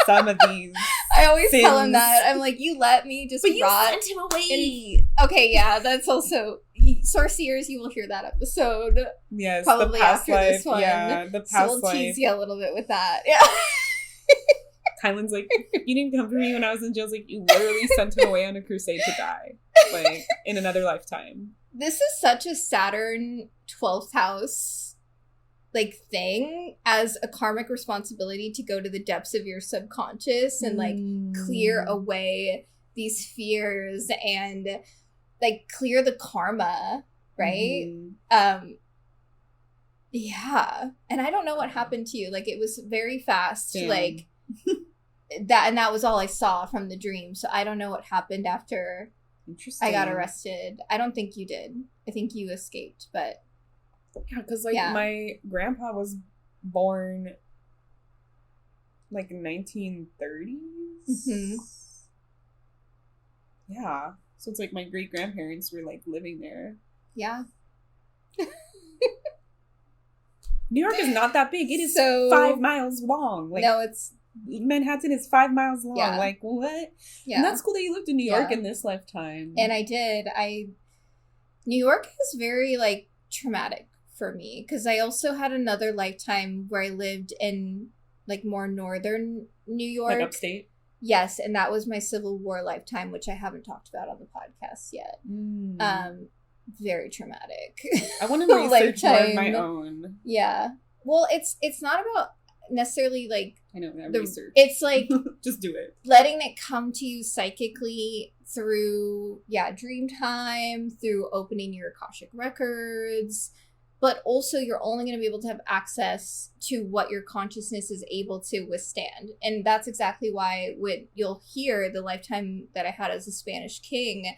Some of these I always sins. tell him that. I'm like, you let me just but rot. You sent him away. Okay, yeah, that's also Sorciers. You will hear that episode. Yes, probably the past after life. this one. Yeah, the past so we'll life. tease you a little bit with that. Yeah. Tylynn's like, you didn't come for me when I was in jail. Like, you literally sent him away on a crusade to die, like, in another lifetime. This is such a Saturn 12th house, like, thing as a karmic responsibility to go to the depths of your subconscious and, like, clear away these fears and, like, clear the karma, right? Yeah. And I don't know what happened to you. Like, it was very fast. Damn. Like, that was all I saw from the dream. So I don't know what happened after I got arrested. I don't think you did. I think you escaped, but yeah, because, like, my grandpa was born, like, 1930s. Yeah. So it's like my great grandparents were, like, living there. Yeah. New York is not that big. It is 5 miles long. Like, no, it's Manhattan is 5 miles long. Yeah. Like, what? Yeah. And that's cool that you lived in New York in this lifetime. And I did. New York is very, like, traumatic for me, because I also had another lifetime where I lived in, like, more northern New York. Like upstate? Yes, and that was my Civil War lifetime, which I haven't talked about on the podcast yet. Very traumatic. I want to research more of my own. Yeah. Well, it's not about necessarily, like, I know, research. It's like just do it. Letting it come to you psychically through dream time, through opening your Akashic records, but also you're only going to be able to have access to what your consciousness is able to withstand. And that's exactly why when you'll hear the lifetime that I had as a Spanish king,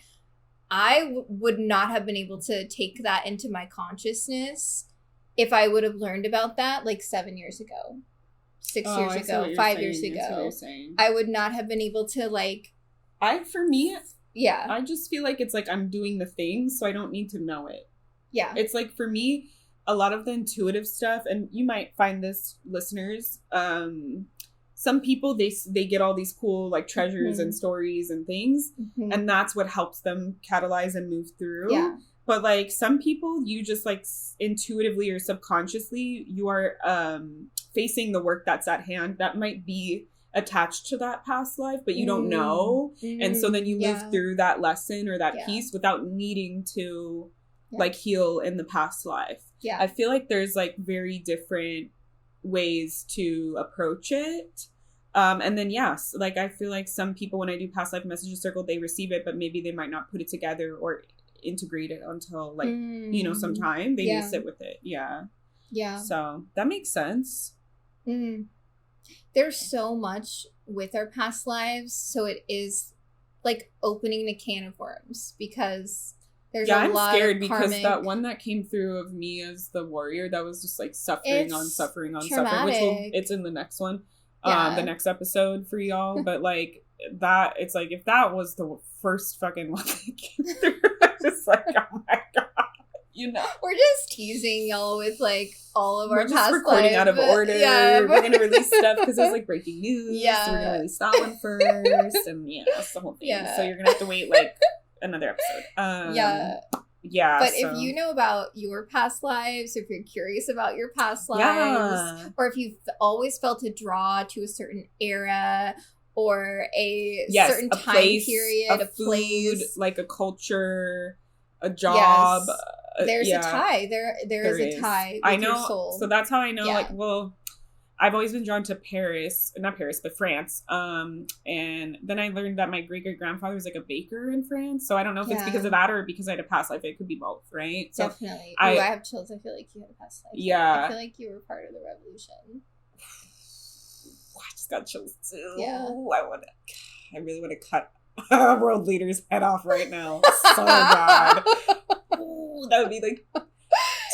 I would not have been able to take that into my consciousness if I would have learned about that, like, 7 years ago, 6 years ago, 5 years ago. I would not have been able to, like... I just feel like it's like I'm doing the thing, so I don't need to know it. Yeah. It's like, for me, a lot of the intuitive stuff, and you might find this, listeners, some people, they get all these cool, like, treasures and stories and things, and that's what helps them catalyze and move through. Yeah. But, like, some people, you just, like, intuitively or subconsciously, you are facing the work that's at hand that might be attached to that past life, but you don't know. And so then you live through that lesson or that piece without needing to, like, heal in the past life. Yeah. I feel like there's, like, very different ways to approach it. And then, yes, like, I feel like some people, when I do past life messages circle, they receive it, but maybe they might not put it together or integrate it until, like, some time. They need to sit with it. Yeah. So that makes sense. There's so much with our past lives, so it is like opening a can of worms because there's I'm scared because that one that came through of me as the warrior, that was just like suffering on suffering, which it's in the next one, the next episode for y'all. But like that, it's like if that was the first fucking one that came through, I'm just like, oh my god. We're just teasing y'all with like all of our past recording out of order. Yeah, we're gonna release stuff because it was like breaking news. Yeah, so we're gonna release that one first, and that's the whole thing. Yeah. So you're gonna have to wait like another episode. Yeah. But if you know about your past lives, if you're curious about your past lives, or if you've always felt a draw to a certain era or a certain time period, a food, place, like a culture, a job. Yes. There's a tie. There is a tie with I know. Your soul. So that's how I know. Like, well, I've always been drawn to not Paris, but France. And then I learned that my great grandfather was like a baker in France. So I don't know if it's because of that or because I had a past life. It could be both, right? So definitely. I have chills. I feel like you had a past life. Yeah. I feel like you were part of the revolution. I just got chills too. Yeah. I really want to cut a world leader's head off right now. So bad. Ooh, that would be like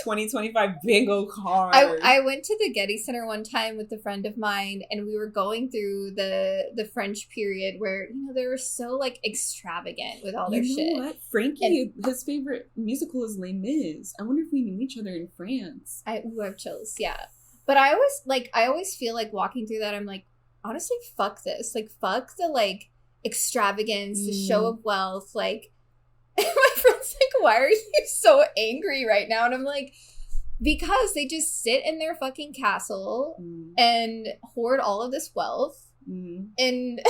2025 bingo card. I went to the Getty Center one time with a friend of mine, and we were going through the French period where they were so like extravagant with all their shit. What? Frankie, his favorite musical is Les Mis. I wonder if we knew each other in France. I have chills. Yeah, but I always feel like walking through that. I'm like, honestly, fuck this. Like, fuck the like extravagance, the show of wealth, like. My friend's like, why are you so angry right now? And I'm like, because they just sit in their fucking castle and hoard all of this wealth. And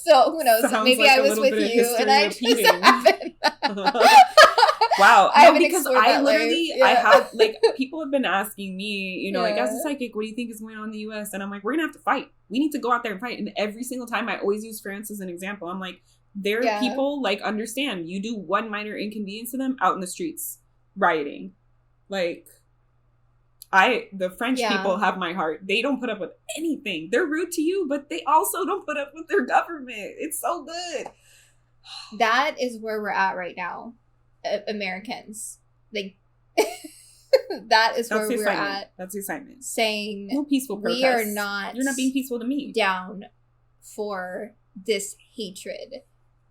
so, who knows? Sounds maybe like I was with you and I just haven't. Wow. No, because I literally, I have, like, people have been asking me, like, as a psychic, what do you think is going on in the U.S.? And I'm like, we're going to have to fight. We need to go out there and fight. And every single time I always use France as an example. I'm like, there are people, like, understand, you do one minor inconvenience to them out in the streets, rioting. Like, the French people have my heart. They don't put up with anything. They're rude to you, but they also don't put up with their government. It's so good. That is where we're at right now, Americans. Like, that is where we're at. That's the assignment. Saying, no peaceful protest. You're not being peaceful to me. Down for this hatred.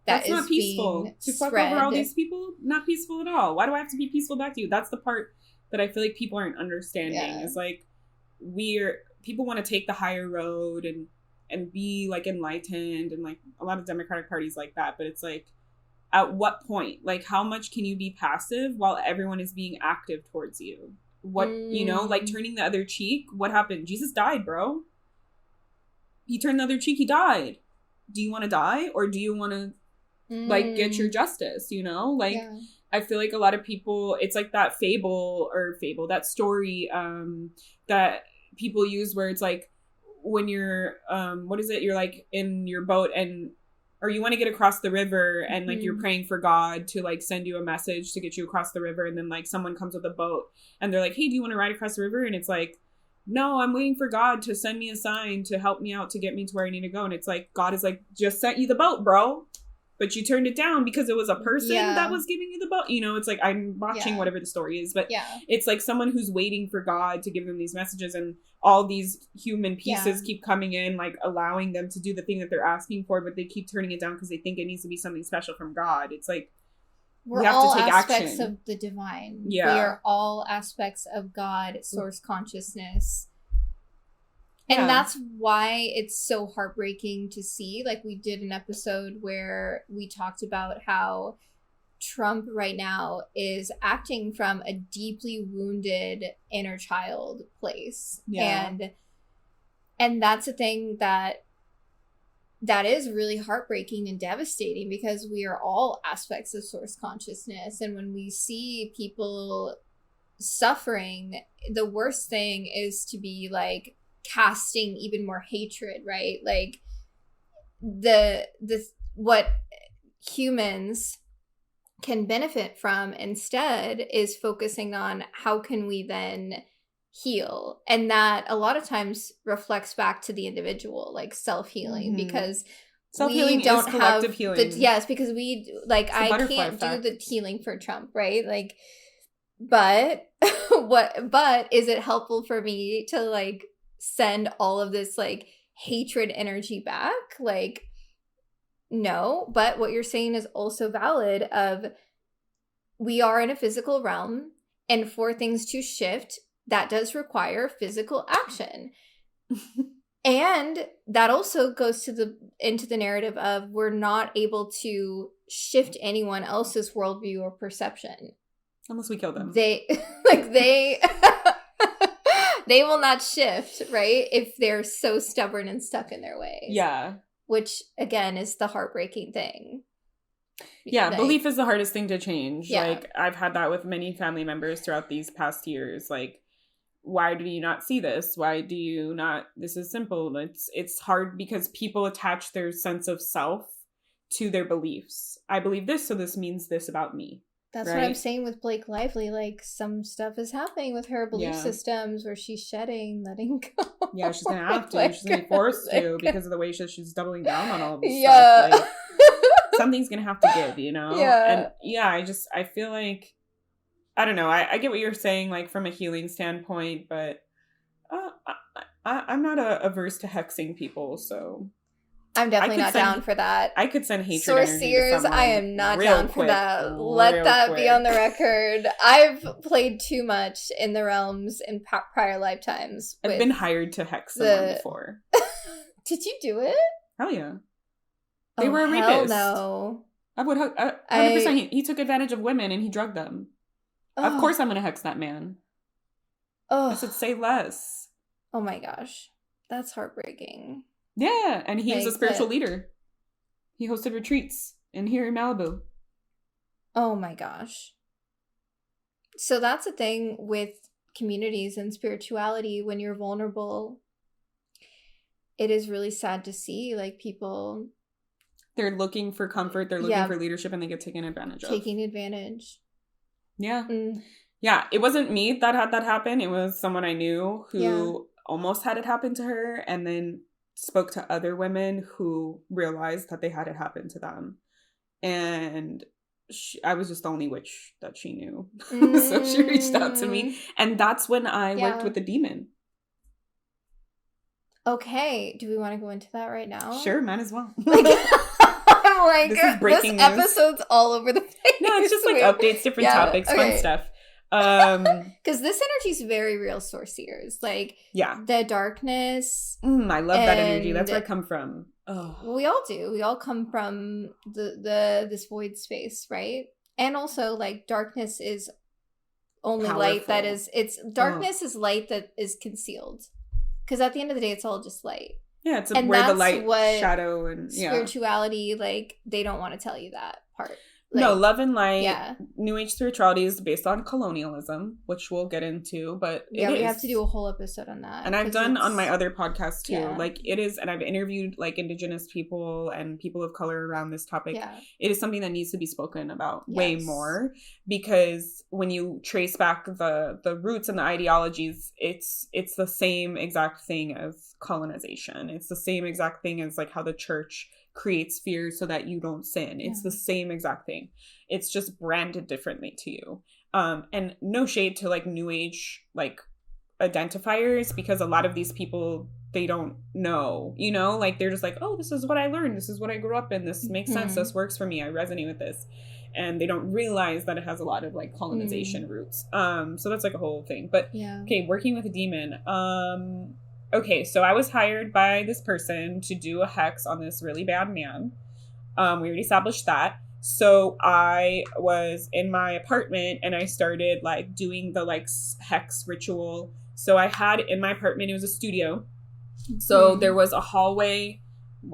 That's not peaceful. To fuck over all these people, not peaceful at all. Why do I have to be peaceful back to you? That's the part that I feel like people aren't understanding. Is like, people want to take the higher road and be like enlightened, and like a lot of Democratic parties like that. But it's like, at what point? Like, how much can you be passive while everyone is being active towards you? What, like turning the other cheek? What happened? Jesus died, bro. He turned the other cheek. He died. Do you want to die, or do you want to like get your justice? Like I feel like a lot of people, it's like that that story that people use where it's like when you're you're like in your boat or you want to get across the river and like you're praying for God to like send you a message to get you across the river, and then like someone comes with a boat and they're like, hey, do you want to ride across the river? And it's like, no, I'm waiting for God to send me a sign to help me out to get me to where I need to go. And it's like, God is like, just sent you the boat, bro. But you turned it down because it was a person that was giving you the boat. It's like, I'm watching whatever the story is. But it's like someone who's waiting for God to give them these messages. And all these human pieces keep coming in, like allowing them to do the thing that they're asking for. But they keep turning it down because they think it needs to be something special from God. It's like, we have to take aspects of the divine. Yeah. We are all aspects of God, source consciousness. And that's why it's so heartbreaking to see. Like, we did an episode where we talked about how Trump right now is acting from a deeply wounded inner child place. Yeah. And that's a thing that is really heartbreaking and devastating, because we are all aspects of source consciousness. And when we see people suffering, the worst thing is to be like casting even more hatred, right? Like what humans can benefit from instead is focusing on how can we then heal. And that a lot of times reflects back to the individual, like self-healing, because Self-healing we don't is collective have healing. yes, because we like I can't do the healing for Trump, right? Like, but but is it helpful for me to like send all of this like hatred energy back? Like, no. But what you're saying is also valid. Of we are in a physical realm, and for things to shift, that does require physical action. And that also goes into the narrative of we're not able to shift anyone else's worldview or perception unless we kill them. They they will not shift, right? If they're so stubborn and stuck in their ways. Yeah. Which again is the heartbreaking thing. Yeah, like, belief is the hardest thing to change. Yeah. Like, I've had that with many family members throughout these past years. Like, why do you not see this? Why do you not? This is simple. It's hard because people attach their sense of self to their beliefs. I believe this, so this means this about me. That's right? What I'm saying with Blake Lively. Like, some stuff is happening with her belief systems where she's shedding, letting go. Yeah, she's going to have to. She's going to be forced to because of the way she's doubling down on all of this stuff. Like, something's going to have to give, you know? Yeah. And yeah, I feel like, I don't know. I get what you're saying, like, from a healing standpoint, but I'm not averse to hexing people, so... I'm definitely not down for that. I could send hatred energy to someone. I am not down for that. Let that be on the record. I've played too much in the realms in prior lifetimes. I've been hired to hex someone before. Did you do it? Hell yeah. They were a rapist. Hell no. I would 100%. He took advantage of women and he drugged them. Of course I'm going to hex that man. I said say less. Oh my gosh. That's heartbreaking. Yeah, and he was a spiritual leader. He hosted retreats here in Malibu. Oh my gosh. So that's the thing with communities and spirituality. When you're vulnerable, it is really sad to see, like, people... They're looking for comfort, they're looking for leadership, and they get taken advantage of. Taking advantage. Yeah. Yeah, it wasn't me that had that happen. It was someone I knew who almost had it happen to her, and then spoke to other women who realized that they had it happen to them. And I was just the only witch that she knew. So she reached out to me. And that's when I worked with the demon. Okay. Do we want to go into that right now? Sure, might as well. I'm like, this is breaking news. Episode's all over the place. No, it's just like updates, different topics, fun stuff. Because this energy is very real, source seers. Like, the darkness. I love that energy. That's where I come from. Oh. We all do. We all come from this void space, right? And also, like, darkness is only light that is. Darkness is light that is concealed. Because at the end of the day, it's all just light. Yeah, it's where the light, shadow, and spirituality. Like, they don't want to tell you that part. Like, no, love and light, New Age spirituality is based on colonialism, which we'll get into, but we have to do a whole episode on that. And I've done on my other podcast too. Like, it is, and I've interviewed like Indigenous people and people of color around this topic. It is something that needs to be spoken about way more, because when you trace back the roots and the ideologies, it's the same exact thing as colonization. It's the same exact thing as like how the church creates fear so that you don't sin. It's the same exact thing. It's just branded differently to you. And no shade to like New Age like identifiers, because a lot of these people, they don't know, you know, like they're just like, oh, this is what I learned, this is what I grew up in, this makes sense, this works for me, I resonate with this. And they don't realize that it has a lot of like colonization roots. So that's like a whole thing. But okay, working with a demon. Okay, so I was hired by this person to do a hex on this really bad man. We already established that. So I was in my apartment and I started like doing the like hex ritual. So I had in my apartment, it was a studio. So there was a hallway.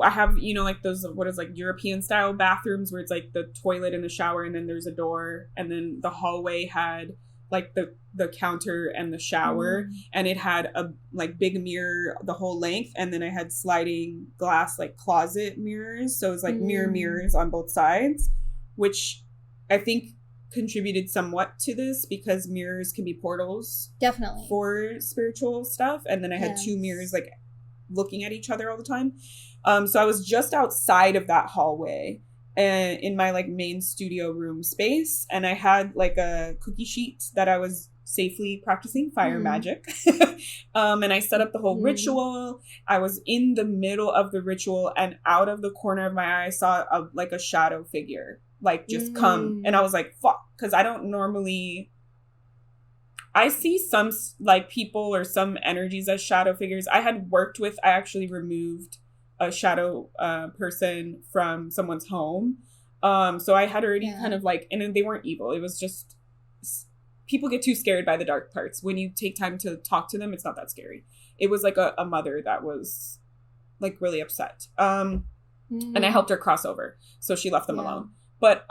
I have, you know, like those, what is like European style bathrooms where it's like the toilet and the shower and then there's a door. And then the hallway had like the counter and the shower, and it had a like big mirror the whole length, and then I had sliding glass like closet mirrors, so it's like mirrors on both sides, which I think contributed somewhat to this, because mirrors can be portals definitely for spiritual stuff. And then I had two mirrors like looking at each other all the time. So I was just outside of that hallway and in my like main studio room space, and I had like a cookie sheet that I was safely practicing fire magic. And I set up the whole ritual. I was in the middle of the ritual, and out of the corner of my eye I saw a shadow figure like just come, and I was like, fuck, because I don't normally, I see some like people or some energies as shadow figures. I actually removed a shadow person from someone's home. So I had already kind of like, and they weren't evil. It was just, people get too scared by the dark parts. When you take time to talk to them, it's not that scary. It was like a mother that was like really upset. And I helped her cross over. So she left them alone. But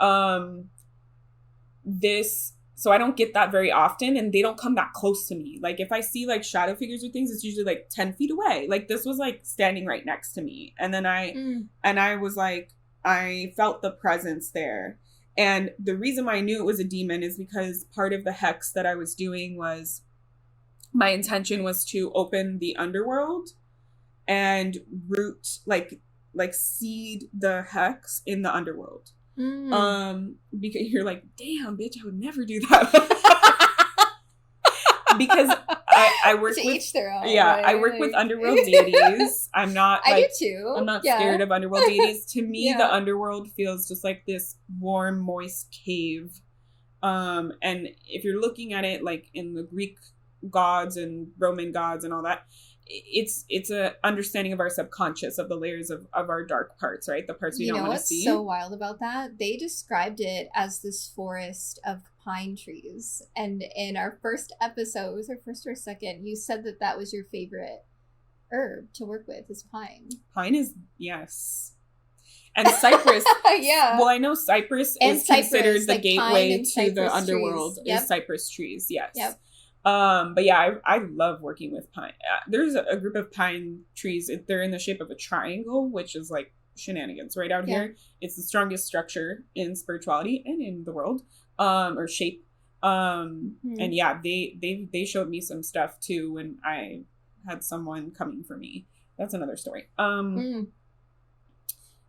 so I don't get that very often, and they don't come that close to me. Like if I see like shadow figures or things, it's usually like 10 feet away. Like this was like standing right next to me. And then I was like, I felt the presence there. And the reason why I knew it was a demon is because part of the hex that I was doing was, my intention was to open the underworld and root, like seed the hex in the underworld. Because you're like, damn, bitch, I would never do that. Because I work with each their own, right? I work with underworld deities. I'm not like, I do too. I'm not scared of underworld deities. To me, the underworld feels just like this warm, moist cave. And if you're looking at it like in the Greek gods and Roman gods and all that, it's a understanding of our subconscious, of the layers of our dark parts, right? The parts we don't want to see. You know what's so wild about that? They described it as this forest of pine trees. And in our first episode, it was our first or second, you said that was your favorite herb to work with, is pine. Pine is, yes. And cypress. Well, I know cypress is considered the gateway to the underworld. Is cypress trees, yes. Yep. But yeah, I love working with pine. There's a group of pine trees. They're in the shape of a triangle, which is like shenanigans right out here. It's the strongest structure in spirituality and in the world, or shape. And yeah, they showed me some stuff too when I had someone coming for me. That's another story.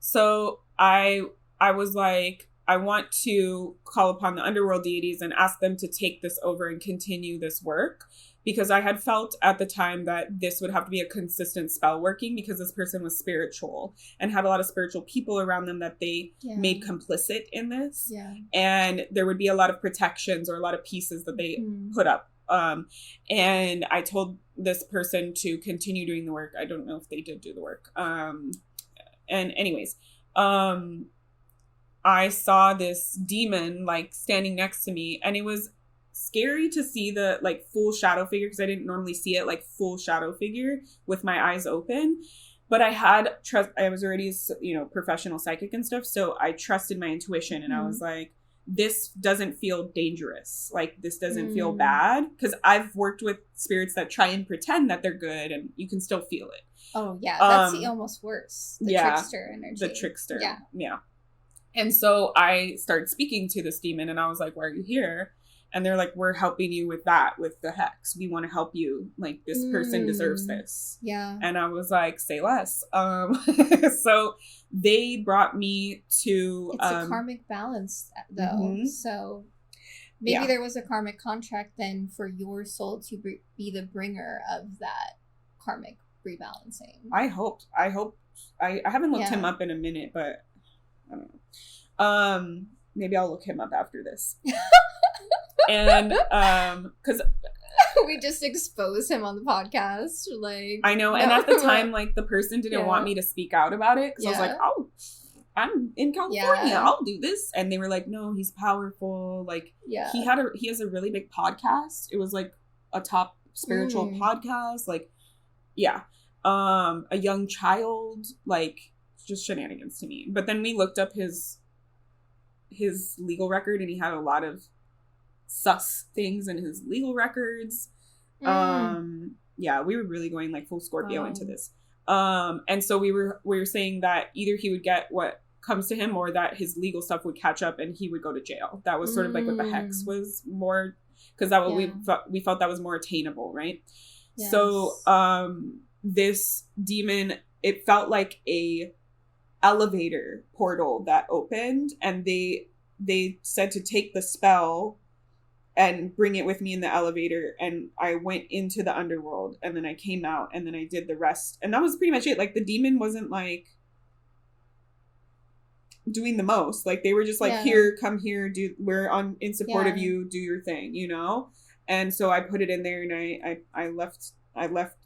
So I was like, I want to call upon the underworld deities and ask them to take this over and continue this work, because I had felt at the time that this would have to be a consistent spell working, because this person was spiritual and had a lot of spiritual people around them that they made complicit in this. Yeah. And there would be a lot of protections or a lot of pieces that they put up. And I told this person to continue doing the work. I don't know if they did do the work. And anyways, I saw this demon like standing next to me, and it was scary to see the like full shadow figure, because I didn't normally see it like full shadow figure with my eyes open. But I had trust. I was already, professional psychic and stuff, so I trusted my intuition, and I was like, this doesn't feel dangerous. Like this doesn't feel bad, because I've worked with spirits that try and pretend that they're good, and you can still feel it. Oh yeah, that's the almost worse. The trickster energy. The trickster. Yeah. And so I started speaking to this demon, and I was like, why are you here? And they're like, we're helping you with that, with the hex. We want to help you. Like, this person deserves this. Yeah. And I was like, say less. So they brought me to... It's a karmic balance, though. So maybe there was a karmic contract then for your soul to be the bringer of that karmic rebalancing. I hope. I haven't looked him up in a minute, but... I don't know. Maybe I'll look him up after this. And because we just expose him on the podcast, like I know. And at the time, like the person didn't want me to speak out about it, because I was like, oh, I'm in California, I'll do this. And they were like, no, he's powerful. Like he has a really big podcast. It was like a top spiritual podcast. Like a young child, like just shenanigans to me. But then we looked up his legal record, and he had a lot of sus things in his legal records. We were really going like full Scorpio into this. And so we were saying that either he would get what comes to him, or that his legal stuff would catch up and he would go to jail. That was sort of like what the hex was more, because that was we felt that was more attainable, right? Yes. So this demon, it felt like a elevator portal that opened, and they said to take the spell and bring it with me in the elevator, and I went into the underworld, and then I came out, and then I did the rest, and that was pretty much it. Like, the demon wasn't like doing the most. Like, they were just like, here, come here, we're in support of you, do your thing, you know. And so I put it in there, and I left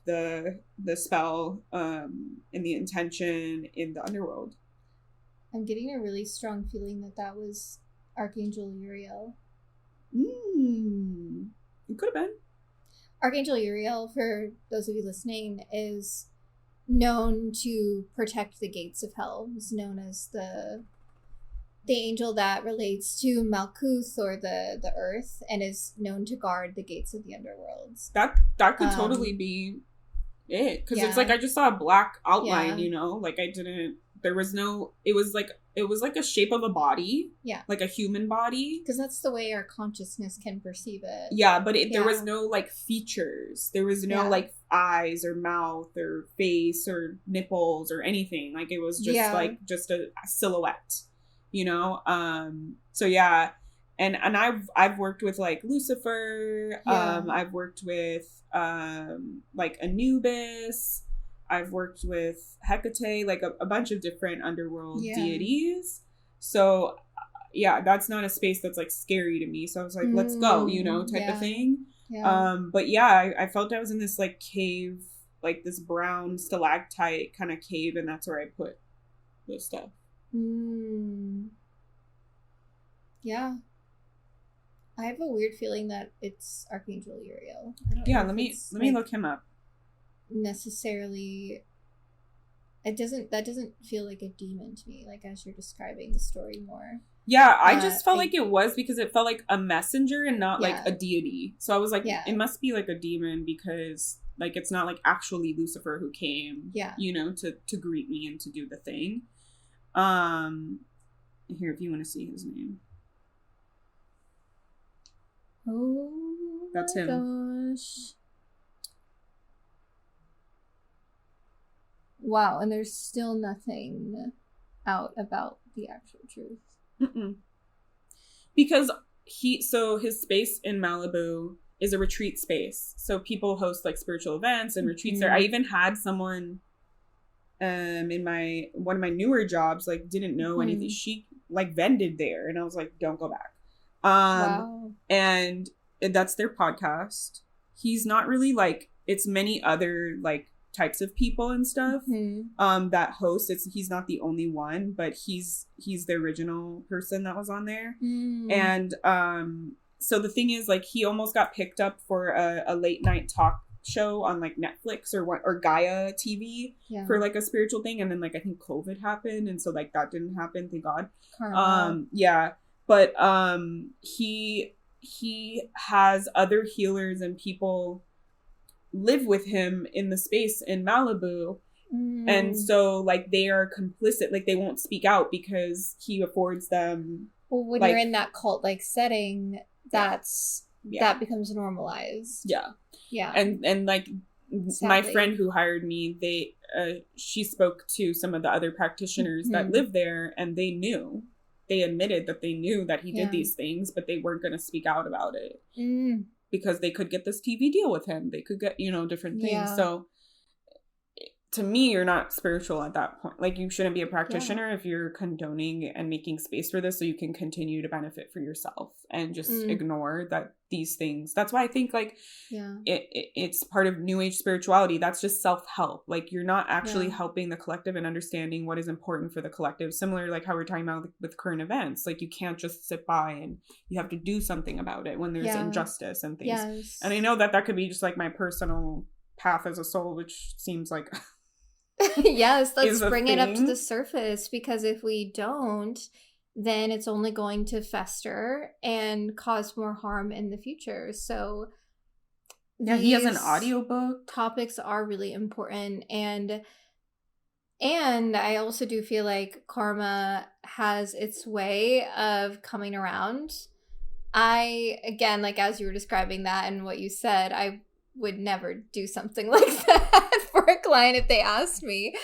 the spell and the intention in the underworld. I'm getting a really strong feeling that was Archangel Uriel. It could have been. Archangel Uriel, for those of you listening, is known to protect the gates of hell. Is known as the angel that relates to Malkuth, or the earth, and is known to guard the gates of the underworlds. That could totally be it, because it's like I just saw a black outline, you know, like there was no, it was like a shape of a body, like a human body, because that's the way our consciousness can perceive it. But there was no like features, there was no like eyes or mouth or face or nipples or anything. Like, it was just like just a silhouette, you know. So and I've worked with like Lucifer, I've worked with like Anubis, I've worked with Hecate, like a bunch of different underworld deities. So that's not a space that's like scary to me. So I was like, let's go, you know, type of thing. But I felt I was in this like cave, like this brown stalactite kind of cave, and that's where I put this stuff. I have a weird feeling that it's Archangel Uriel. Let me look him up. Necessarily, that doesn't feel like a demon to me, like as you're describing the story more. I just felt like it was, because it felt like a messenger and not like a deity. So I was like, it must be like a demon, because like it's not like actually Lucifer who came, you know, to greet me and to do the thing. Here, if you want to see his name. Oh, that's him. Gosh. Wow, and there's still nothing out about the actual truth. Because his space in Malibu is a retreat space. So people host like spiritual events and retreats there. I even had someone in one of my newer jobs, like, didn't know anything. She like vended there, and I was like, don't go back. Wow. And that's their podcast. He's not really like, it's many other like types of people and stuff that host. He's not the only one, but he's the original person that was on there. And so the thing is, like, he almost got picked up for a late night talk show on like Netflix or Gaia TV for like a spiritual thing, and then like I think COVID happened, and so like that didn't happen, thank God. But he has other healers and people live with him in the space in Malibu. And so like they are complicit, like they won't speak out because he affords them. Well, when you're in that cult like setting, that becomes normalized. And like sadly, my friend who hired me, she spoke to some of the other practitioners that live there, and they admitted that they knew that he did these things, but they weren't going to speak out about it because they could get this TV deal with him. They could get, different things. So to me, you're not spiritual at that point. Like, you shouldn't be a practitioner if you're condoning and making space for this so you can continue to benefit for yourself and just ignore that these things. That's why I think like it's part of New Age spirituality. That's just self-help. Like, you're not actually helping the collective and understanding what is important for the collective. Similar like how we're talking about with current events. Like, you can't just sit by, and you have to do something about it when there's injustice and things. And I know that could be just like my personal path as a soul, which seems like yes, let's bring it up to the surface, because if we don't, then it's only going to fester and cause more harm in the future. So he has an audiobook. Topics are really important, and I also do feel like karma has its way of coming around. Again, like as you were describing that and what you said, I would never do something like that for work line if they asked me.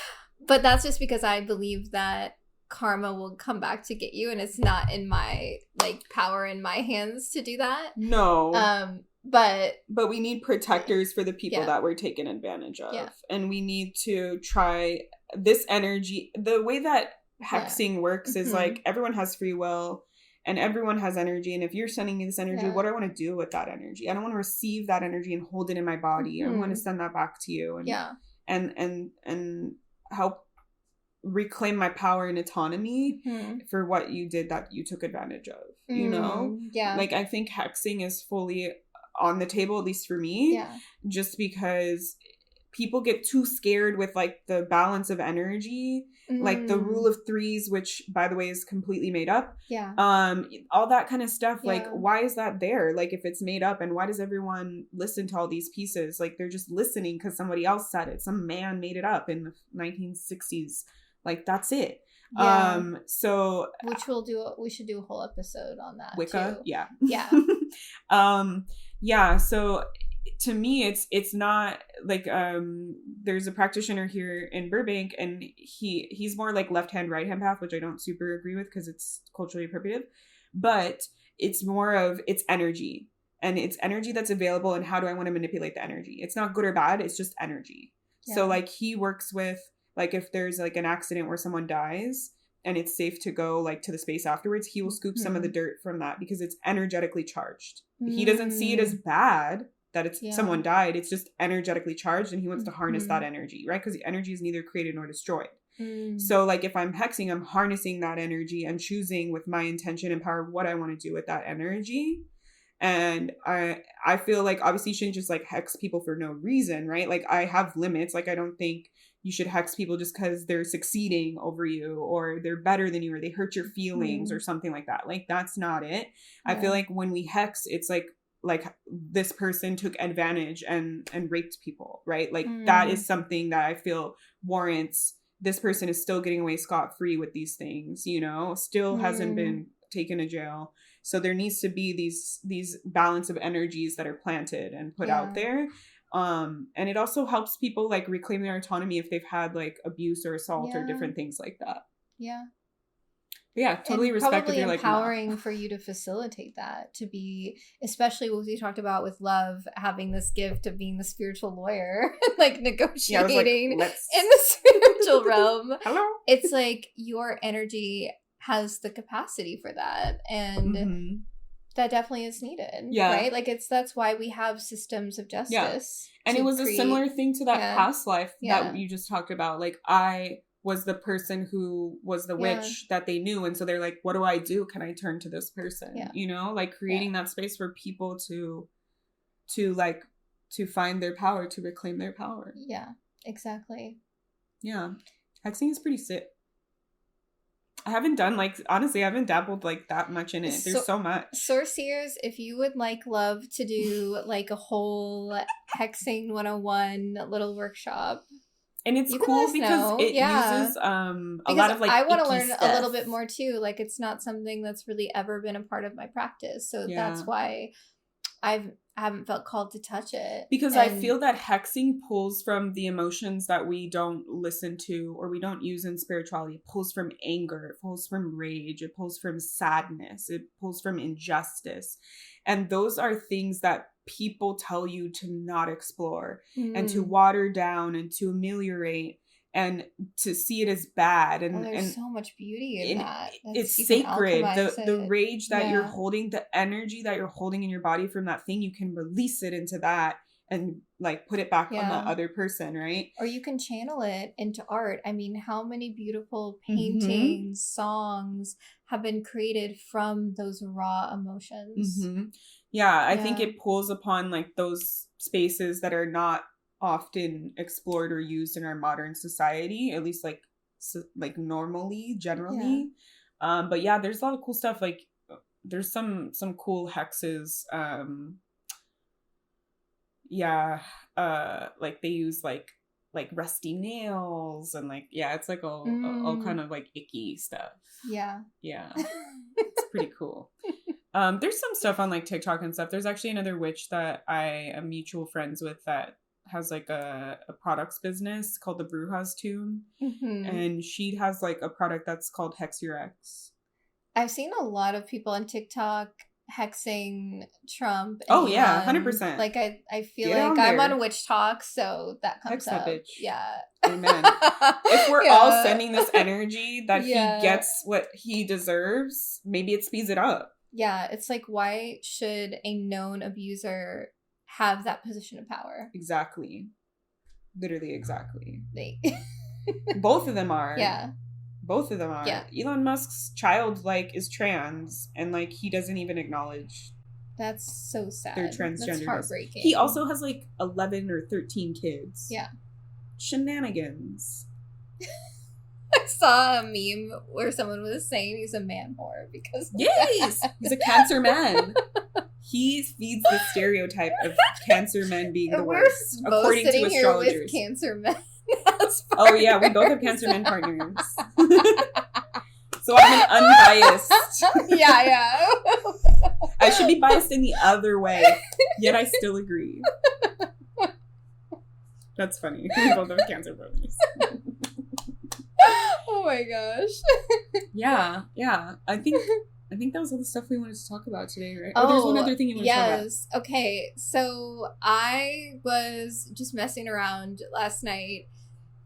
But that's just because I believe that karma will come back to get you, and it's not in my like power in my hands to do that. No. But we need protectors for the people that we're taken advantage of. Yeah. And we need to try this energy. The way that hexing works is like everyone has free will and everyone has energy. And if you're sending me this energy, what do I want to do with that energy? I don't want to receive that energy and hold it in my body. I want to send that back to you and help reclaim my power and autonomy for what you did that you took advantage of, you know? Yeah. Like, I think hexing is fully on the table, at least for me, just because people get too scared with like the balance of energy, like the rule of threes, which by the way is completely made up. All that kind of stuff. Like, why is that there? Like, if it's made up, and why does everyone listen to all these pieces? Like, they're just listening because somebody else said it. Some man made it up in the 1960s. Like, that's it. So we should do a whole episode on that. Wicca. Too. Yeah. So to me, it's not like, there's a practitioner here in Burbank, and he's more like left-hand, right-hand path, which I don't super agree with because it's culturally appropriative, but it's more of, it's energy, and it's energy that's available. And how do I want to manipulate the energy? It's not good or bad. It's just energy. So like, he works with, like, if there's like an accident where someone dies and it's safe to go like to the space afterwards, he will scoop some of the dirt from that because it's energetically charged. He doesn't see it as bad that it's someone died. It's just energetically charged, and he wants to harness that energy, right? Because the energy is neither created nor destroyed. So like, if I'm hexing, I'm harnessing that energy and choosing with my intention and power what I want to do with that energy. And I feel like obviously you shouldn't just like hex people for no reason, right? Like, I have limits. Like, I don't think you should hex people just because they're succeeding over you, or they're better than you, or they hurt your feelings or something like that. Like, that's not it. I feel like when we hex, it's like this person took advantage and raped people, right? Like, that is something that I feel warrants, this person is still getting away scot-free with these things, you know, still hasn't been taken to jail. So there needs to be these balance of energies that are planted and put out there. And it also helps people like reclaim their autonomy if they've had like abuse or assault or different things like that. Totally respect if you're like, empowering for you to facilitate that, to be, especially what we talked about with love, having this gift of being the spiritual lawyer, like negotiating in the spiritual realm. Hello. It's like your energy has the capacity for that, and that definitely is needed. Right? Like, that's why we have systems of justice. And it was a similar thing to that past life that you just talked about. Like, I was the person who was the witch that they knew, and so they're like, what do I do? Can I turn to this person? You know, like, creating that space for people to find their power, to reclaim their power. Exactly. Hexing is pretty sick. I haven't done, like, honestly, I haven't dabbled like that much in it. There's so much. Sorcerers, if you would like love to do like a whole hexing 101 little workshop. And it's cool because it uses a lot of like, I want to learn a little bit more too. Like, it's not something that's really ever been a part of my practice. So that's why I haven't felt called to touch it. Because I feel that hexing pulls from the emotions that we don't listen to or we don't use in spirituality. It pulls from anger. It pulls from rage. It pulls from sadness. It pulls from injustice. And those are things that people tell you to not explore and to water down and to ameliorate and to see it as bad. And there's so much beauty in that. It's sacred. The rage that you're holding, the energy that you're holding in your body from that thing, you can release it into that and like put it back on the other person, right? Or you can channel it into art. I mean, how many beautiful paintings, songs have been created from those raw emotions? I think it pulls upon like those spaces that are not often explored or used in our modern society, at least like normally, generally. But yeah, there's a lot of cool stuff. Like, there's some cool hexes. Like they use like rusty nails and like, it's like all kind of like icky stuff. It's pretty cool. There's some stuff on like TikTok and stuff. There's actually another witch that I am mutual friends with that has like a products business called the Brujas Tomb, Mm-hmm. and she has like a product that's called Hex Your Ex. I've seen a lot of people on TikTok hexing Trump. And Oh yeah, Elon. 100%. Like I feel Get like on I'm there. on Witch Talk, so that comes Hex that up. bitch. Yeah. Amen. If we're all sending this energy that he gets what he deserves, maybe it speeds it up. Yeah, it's like, why should a known abuser have that position of power? Exactly. Literally exactly. Like, Both of them are. yeah. Both of them are. Yeah. Elon Musk's child, like, is trans, and, like, he doesn't even acknowledge That's so sad. their transgender. That's heartbreaking. He also has, like, 11 or 13 kids. Yeah. Shenanigans. I saw a meme where someone was saying he's a man whore because Yes! He's a cancer man. He feeds the stereotype of cancer men being the worst, both according to sitting here with astrologers. cancer men. Oh yeah, we both have cancer men partners. So I'm an unbiased. Yeah. I should be biased in the other way, yet I still agree. That's funny. We both have cancer partners. Oh my gosh. Yeah. I think that was all the stuff we wanted to talk about today, right? Oh, there's one other thing you want to talk about. Yes. Okay. So I was just messing around last night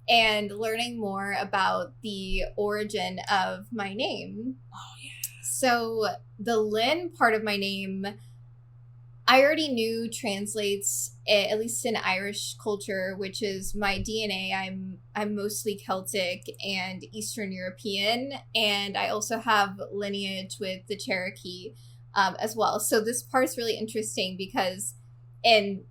and learning more about the origin of my name. Oh yeah. So the Lynn part of my name, I already knew translates, at least in Irish culture, which is my DNA. I'm mostly Celtic and Eastern European, and I also have lineage with the Cherokee as well. So this part's really interesting because in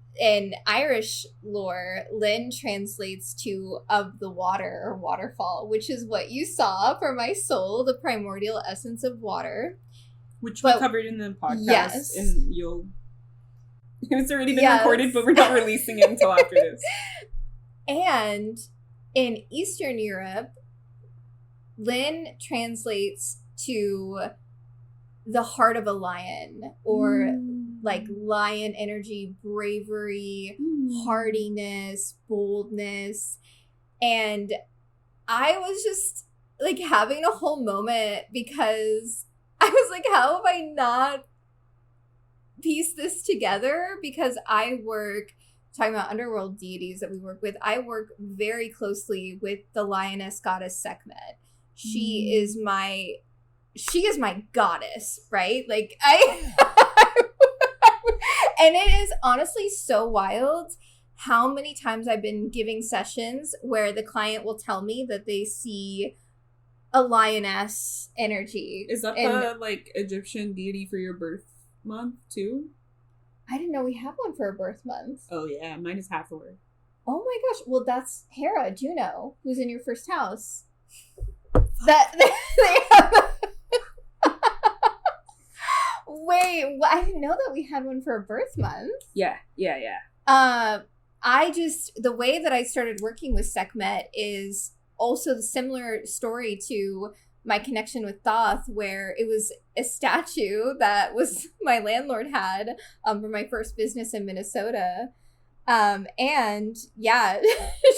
Irish lore, Lynn translates to of the water or waterfall, which is what you saw for my soul, the primordial essence of water. Which we covered in the podcast, yes. And it's already been recorded, but we're not releasing it until after this. And in Eastern Europe, Lynn translates to the heart of a lion, or like lion energy, bravery, hardiness, boldness. And I was just like having a whole moment because I was like, how have I not pieced this together? Because I work, talking about underworld deities that we work with, I work very closely with the lioness goddess Sekhmet. She is my goddess, right? Like and it is honestly so wild how many times I've been giving sessions where the client will tell me that they see a lioness energy. Is that the like Egyptian deity for your birth month too? I didn't know we have one for a birth month. Oh yeah, mine is Hathor. Oh my gosh, well that's Hera, Juno, who's in your first house. That they have. Wait, well, I didn't know that we had one for a birth month. Yeah. The way that I started working with Sekhmet is also the similar story to my connection with Thoth, where it was a statue that was my landlord had for my first business in Minnesota. And yeah,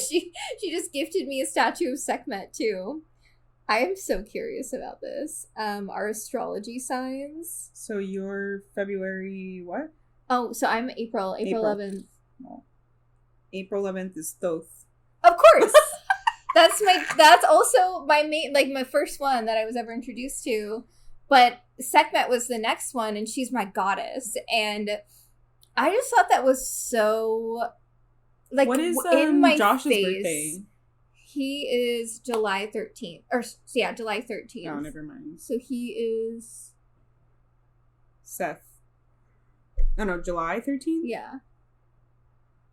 she just gifted me a statue of Sekhmet too. I am so curious about this. Our astrology signs. So you're February what? Oh, so I'm April 11th. Well, April 11th is Thoth. Of course. That's also my main, like my first one that I was ever introduced to. But Sekhmet was the next one, and she's my goddess. And I just thought that was so like, what is in my Josh's face. birthday? He is July 13th. July 13th. Oh, never mind. So he is Seth. No, July 13th? Yeah.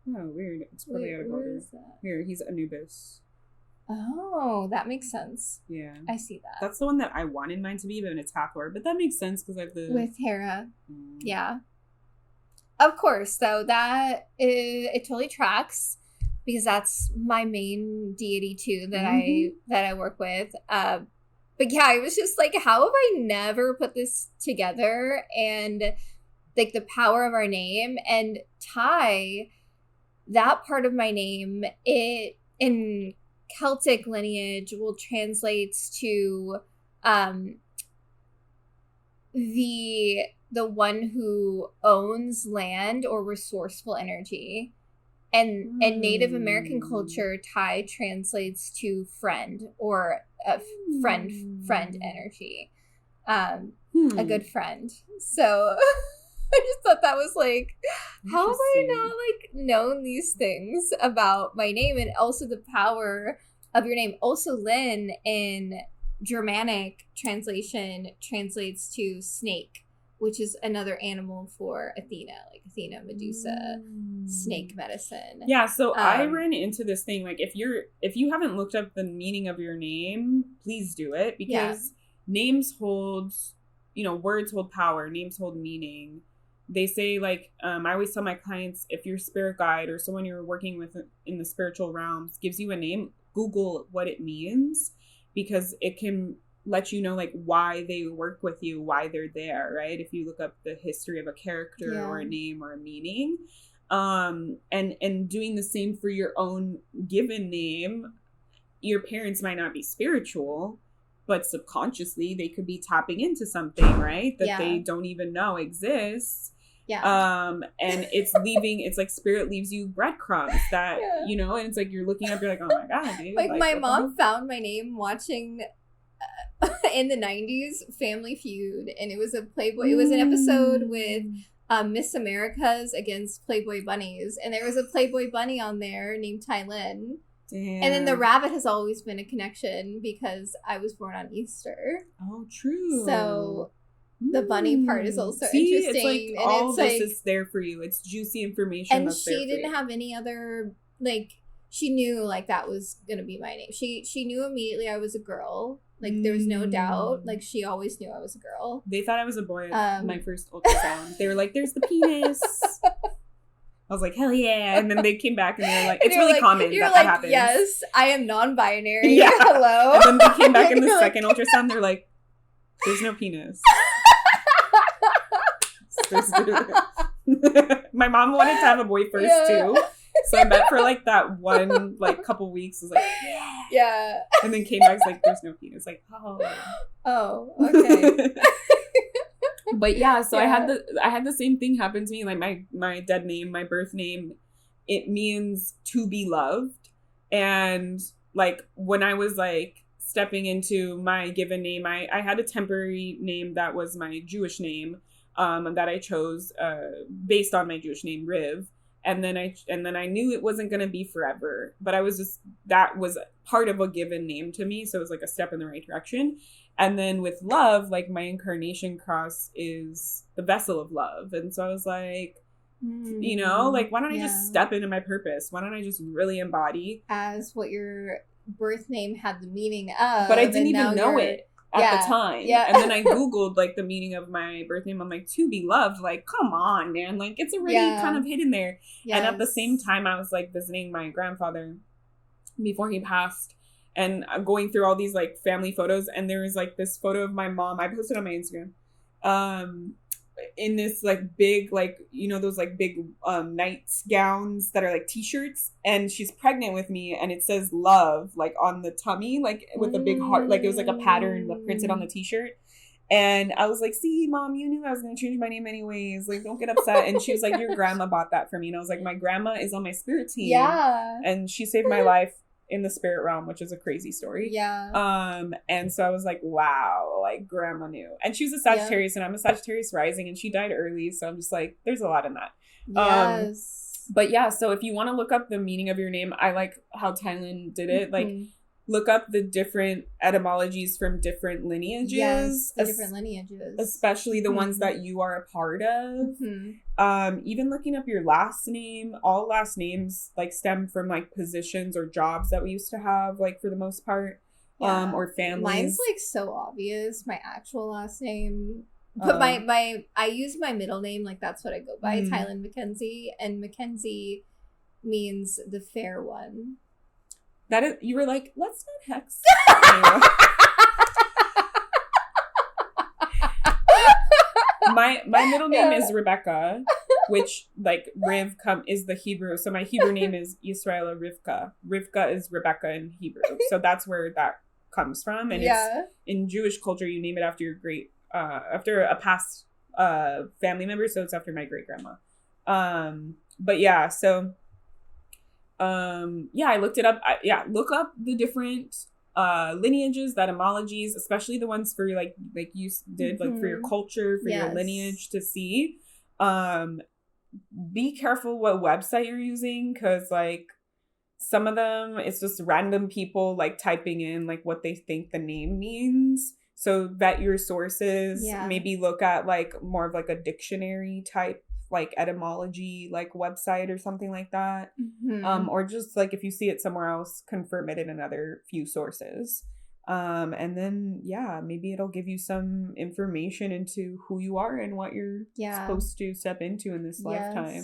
Oh, weird. It's probably out of order. Here, he's Anubis. Oh, that makes sense. Yeah. I see that. That's the one that I wanted mine to be, but it's Hathor. But that makes sense because I have the... With Hera. Yeah. Of course, though, it totally tracks because that's my main deity, too, that I work with. But yeah, I was just like, how have I never put this together? And like the power of our name. And Ty that part of my name, it in Celtic lineage will translates to the one who owns land or resourceful energy. And Native American culture, Ty translates to friend or a friend energy. A good friend. So I just thought that was like, how have I not like known these things about my name, and also the power of your name. Also, Lynn in Germanic translation translates to snake, which is another animal for Athena, like Athena, Medusa, snake medicine. Yeah, so I ran into this thing, like if you haven't looked up the meaning of your name, please do it, because names hold, words hold power, names hold meaning. They say, like, I always tell my clients, if your spirit guide or someone you're working with in the spiritual realms gives you a name, Google what it means, because it can let you know, like, why they work with you, why they're there, right? If you look up the history of a character or a name or a meaning, and doing the same for your own given name. Your parents might not be spiritual, but subconsciously they could be tapping into something, right? That they don't even know exists. Yeah. And it's like spirit leaves you breadcrumbs that, and it's like you're looking up, you're like, oh my God, dude. Like my mom found my name watching in the 90s Family Feud, and it was a Playboy. It was an episode with Miss Americas against Playboy bunnies, and there was a Playboy bunny on there named Tylynn. Damn. And then the rabbit has always been a connection because I was born on Easter. Oh, true. So the bunny part is also interesting. It's like and all it's this like, is there for you. It's juicy information. And she didn't have any other, like, she knew, like, that was going to be my name. She knew immediately I was a girl. Like, there was no doubt. Like, she always knew I was a girl. They thought I was a boy at my first ultrasound. They were like, there's the penis. I was like, hell yeah. And then they came back and they were like, it's really common that happens. Yes, I am non-binary. Yeah. Hello. And then they came back in the second ultrasound. They're like, there's no penis. My mom wanted to have a boy first too. So I bet for like that one like couple weeks was like, yeah. And then came back like, there's no penis. Like, oh, okay. But yeah, so I had the same thing happen to me. Like my dead name, my birth name, it means to be loved. And like when I was like stepping into my given name, I had a temporary name that was my Jewish name, that I chose based on my Jewish name, Riv. And then I knew it wasn't going to be forever, but that was part of a given name to me. So it was like a step in the right direction. And then with love, like my incarnation cross is the vessel of love. And so I was like, like, why don't I just step into my purpose? Why don't I just really embody as what your birth name had the meaning of? But I didn't even know it at the time. Yeah. And then I Googled like the meaning of my birth name. I'm like, to be loved. Like, come on, man. Like, it's already kind of hidden there. Yes. And at the same time, I was like visiting my grandfather before he passed and going through all these like family photos. And there was like this photo of my mom. I posted on my Instagram. In this like big, like, those like big nightgowns that are like t-shirts, and she's pregnant with me, and it says love like on the tummy, like with a big heart, like it was like a pattern printed on the t-shirt. And I was like, see, Mom, you knew I was gonna change my name anyways, like, don't get upset. And she was like, your grandma bought that for me. And I was like, my grandma is on my spirit team, and she saved my life in the spirit realm, which is a crazy story. Yeah. And so I was like, wow, like grandma knew. And she was a Sagittarius, and I'm a Sagittarius rising, and she died early. So I'm just like, there's a lot in that. Yes. But yeah, so if you want to look up the meaning of your name, I like how Tylynn did it. Like, look up the different etymologies from different lineages. Yes, the different lineages. Especially the ones that you are a part of. Even looking up your last name. All last names like stem from like positions or jobs that we used to have, like for the most part. Or families. Mine's like so obvious, my actual last name. But I use my middle name, like that's what I go by, Tylynn Mackenzie. And Mackenzie means the fair one. That is, you were like, let's not hex. my middle name is Rebecca, which like Riv is the Hebrew. So my Hebrew name is Yisraela Rivka. Rivka is Rebecca in Hebrew. So that's where that comes from. And it's in Jewish culture, you name it after your after a past family member. So it's after my great grandma. But yeah, so I looked it up. Look up the different lineages, the etymologies, especially the ones for like you did, like for your culture, for your lineage to see. Be careful what website you're using, because like some of them it's just random people like typing in like what they think the name means. So vet your sources. Maybe look at like more of like a dictionary type like etymology like website or something like that. Or just like if you see it somewhere else, confirm it in another few sources. And then maybe it'll give you some information into who you are and what you're supposed to step into in this lifetime.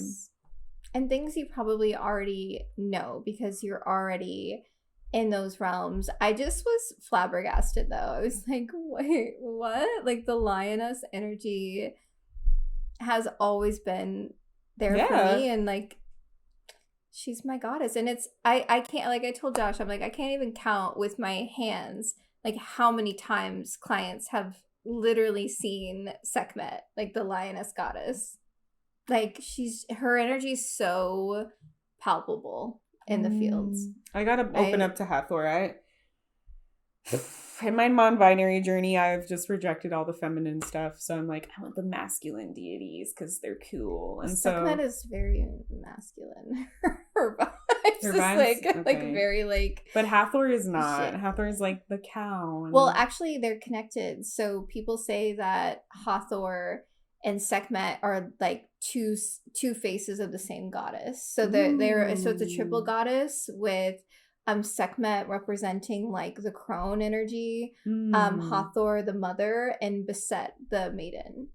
And things you probably already know because you're already in those realms. I just was flabbergasted though. I was like, wait, what? Like the lioness energy has always been there for me, and like she's my goddess. And it's I can't, like I told Josh, I'm like, I can't even count with my hands like how many times clients have literally seen Sekhmet, like the lioness goddess. Like her energy is so palpable in the fields. I gotta open up to Hathor, right? In my non-binary journey, I've just rejected all the feminine stuff. So I'm like, I want the masculine deities because they're cool. And Sekhmet is very masculine. Her vibes is like very like. But Hathor is not. Shit. Hathor is like the cow. Well, actually, they're connected. So people say that Hathor and Sekhmet are like two faces of the same goddess. So they're so it's a triple goddess with Sekhmet representing like the crone energy, Hathor the mother, and Beset the maiden.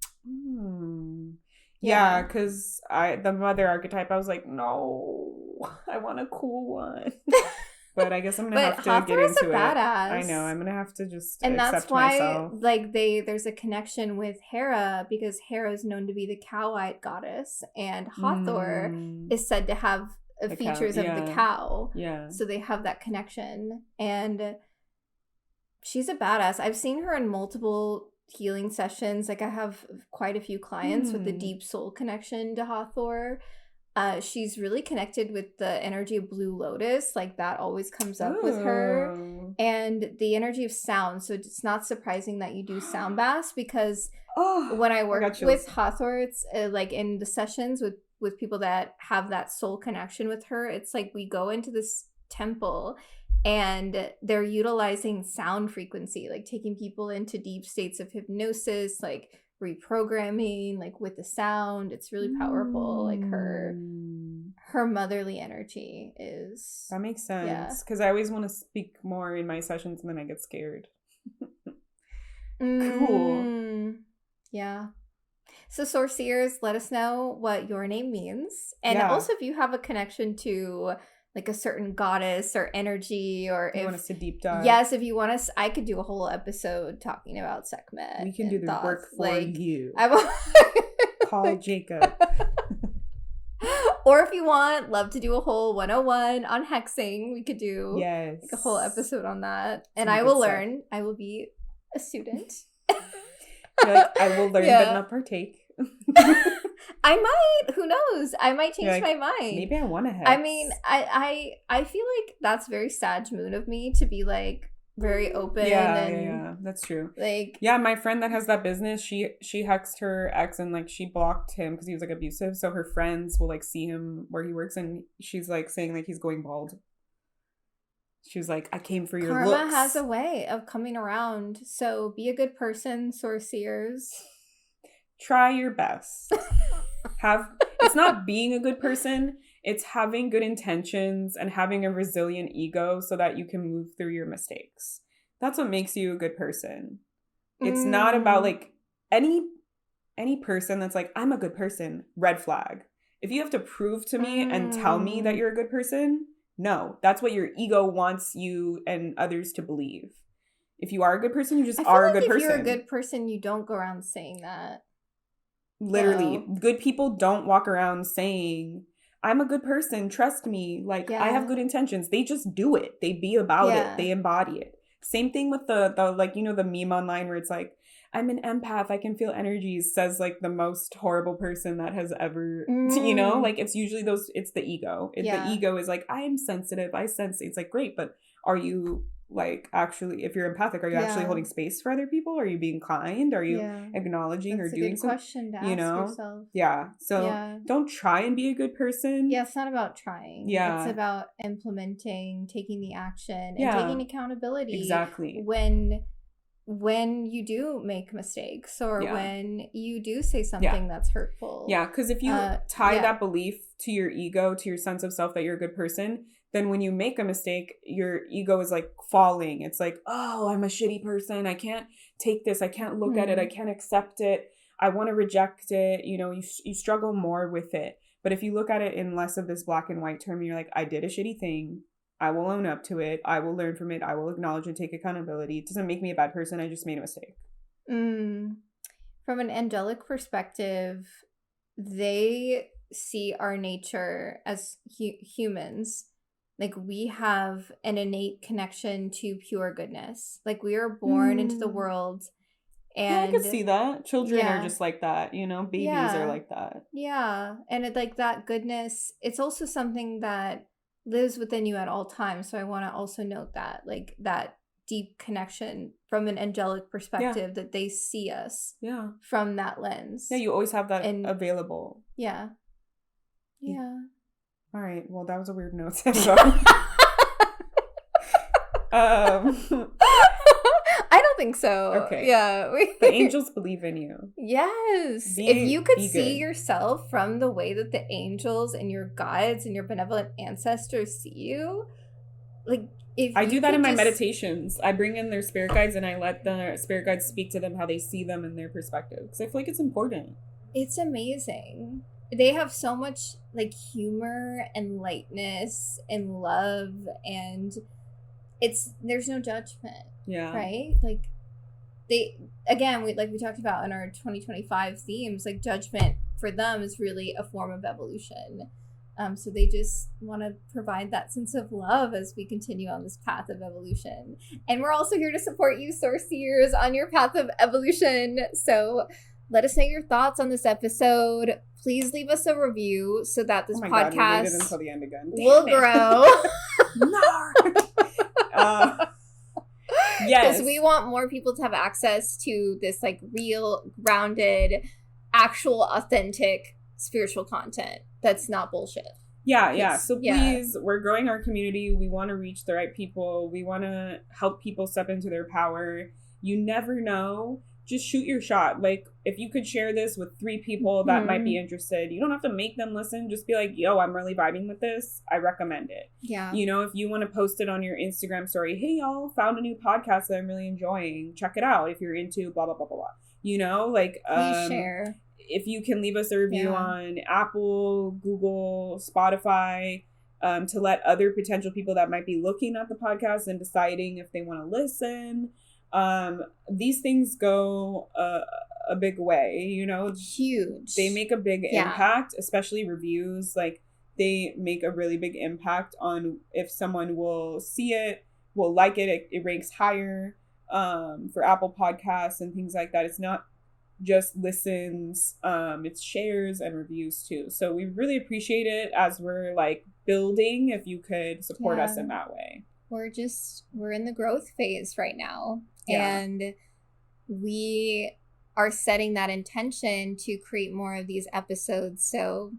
Yeah, because the mother archetype, I was like, no, I want a cool one. But I guess I'm gonna have to Hathor get into a badass. I know, I'm gonna have to just and accept that's why myself. Like there's a connection with Hera, because Hera is known to be the cow-eyed goddess, and Hathor is said to have the features of the cow. So they have that connection, and she's a badass. I've seen her in multiple healing sessions. Like I have quite a few clients with the deep soul connection to Hathor. She's really connected with the energy of Blue Lotus. Like that always comes up with her, and the energy of sound. So it's not surprising that you do sound baths, because when I work with Hathor, it's like in the sessions with people that have that soul connection with her, it's like we go into this temple and they're utilizing sound frequency, like taking people into deep states of hypnosis, like reprogramming, like with the sound. It's really powerful. Like her motherly energy is. That makes sense. Because I always want to speak more in my sessions and then I get scared. Cool. Yeah. So sorcerers, let us know what your name means. And also if you have a connection to like a certain goddess or energy, or if you want us to deep dive. Yes, if you want us, I could do a whole episode talking about Sekhmet. We can do the work for you. Call Jacob. Or if you want, love to do a whole 101 on hexing. We could do like a whole episode on that. And I will learn. I will be a student. You're like, I will learn but not partake. I might. Who knows? I might change my mind. Maybe I want to hex. I mean, I feel like that's very Sag moon of me to be like very open. Yeah, that's true. Like, my friend that has that business, she hexed her ex and like she blocked him because he was like abusive. So her friends will like see him where he works, and she's like saying like he's going bald. She was like, I came for your looks. Karma has a way of coming around. So be a good person, sorcerers. Try your best. It's not being a good person. It's having good intentions and having a resilient ego so that you can move through your mistakes. That's what makes you a good person. It's not about like any person that's like, I'm a good person, red flag. If you have to prove to me and tell me that you're a good person, no, that's what your ego wants you and others to believe. If you are a good person, you just are a good person. If you're a good person, you don't go around saying that. Literally, good people don't walk around saying, I'm a good person, trust me, like, I have good intentions. They just do it. They be about it. They embody it. Same thing with the like, you know, the meme online where it's like, I'm an empath, I can feel energies, says like the most horrible person that has ever, you know, like it's usually it's the ego. The ego is like, I am sensitive, I sense it. It's like, great, but are you like actually, if you're empathic, are you actually holding space for other people? Are you being kind? Are you acknowledging or doing something? Question to ask yourself. Yeah. So don't try and be a good person. Yeah, it's not about trying. Yeah. It's about implementing, taking the action, and taking accountability. Exactly. When you do make mistakes or when you do say something that's hurtful. Yeah, because if you tie that belief to your ego, to your sense of self that you're a good person, then when you make a mistake, your ego is like falling. It's like, oh, I'm a shitty person. I can't take this. I can't look at it. I can't accept it. I want to reject it. You know, you struggle more with it. But if you look at it in less of this black and white term, you're like, I did a shitty thing. I will own up to it. I will learn from it. I will acknowledge and take accountability. It doesn't make me a bad person. I just made a mistake. From an angelic perspective, they see our nature as humans. Like, we have an innate connection to pure goodness. Like, we are born into the world. And I can see that. Children are just like that, you know? Babies are like that. Yeah. And it, like, that goodness, it's also something that lives within you at all times. So I want to also note that, like, that deep connection from an angelic perspective, that they see us from that lens. Yeah, you always have that available. Yeah. All right. Well, that was a weird note. I don't think so. Okay. Yeah. The angels believe in you. Yes. If you could see yourself from the way that the angels and your guides and your benevolent ancestors see you, like, if I do that in my meditations. I bring in their spirit guides and I let the spirit guides speak to them how they see them in their perspective. Because I feel like it's important. It's amazing. They have so much, like, humor and lightness and love, and there's no judgment. Yeah. Right? Like, we talked about in our 2025 themes, like, judgment for them is really a form of evolution. So they just want to provide that sense of love as we continue on this path of evolution. And we're also here to support you, Sourceers, on your path of evolution. So let us know your thoughts on this episode. Please leave us a review so that this podcast God, we waited until the end again. Will grow. Yes. Because we want more people to have access to this, like, real, grounded, actual, authentic spiritual content that's not bullshit. Yeah. So please, we're growing our community. We want to reach the right people. We want to help people step into their power. You never know. Just shoot your shot. Like, if you could share this with 3 people that might be interested, you don't have to make them listen. Just be like, yo, I'm really vibing with this. I recommend it. Yeah. You know, if you want to post it on your Instagram story, hey, y'all, found a new podcast that I'm really enjoying. Check it out if you're into blah, blah, blah, blah, blah. You know, like, please share. If you can leave us a review on Apple, Google, Spotify, to let other potential people that might be looking at the podcast and deciding if they want to listen. These things go a big way, you know. Huge. They make a big impact, especially reviews. Like, they make a really big impact on if someone will see it, will like it. It ranks higher for Apple Podcasts and things like that. It's not just listens, it's shares and reviews too. So we really appreciate it as we're, like, building, if you could support us in that way. We're in the growth phase right now. And we are setting that intention to create more of these episodes. So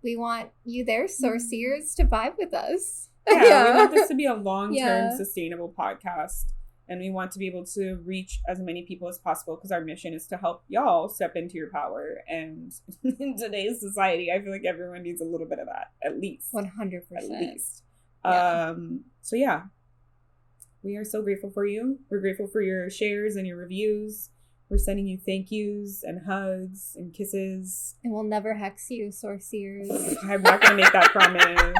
we want you there, Sourceers, to vibe with us. We want this to be a long-term sustainable podcast. And we want to be able to reach as many people as possible because our mission is to help y'all step into your power. And in today's society, I feel like everyone needs a little bit of that, at least. 100%. At least. We are so grateful for you. We're grateful for your shares and your reviews. We're sending you thank yous and hugs and kisses. And we'll never hex you, Sourceers. I'm not going to make that promise.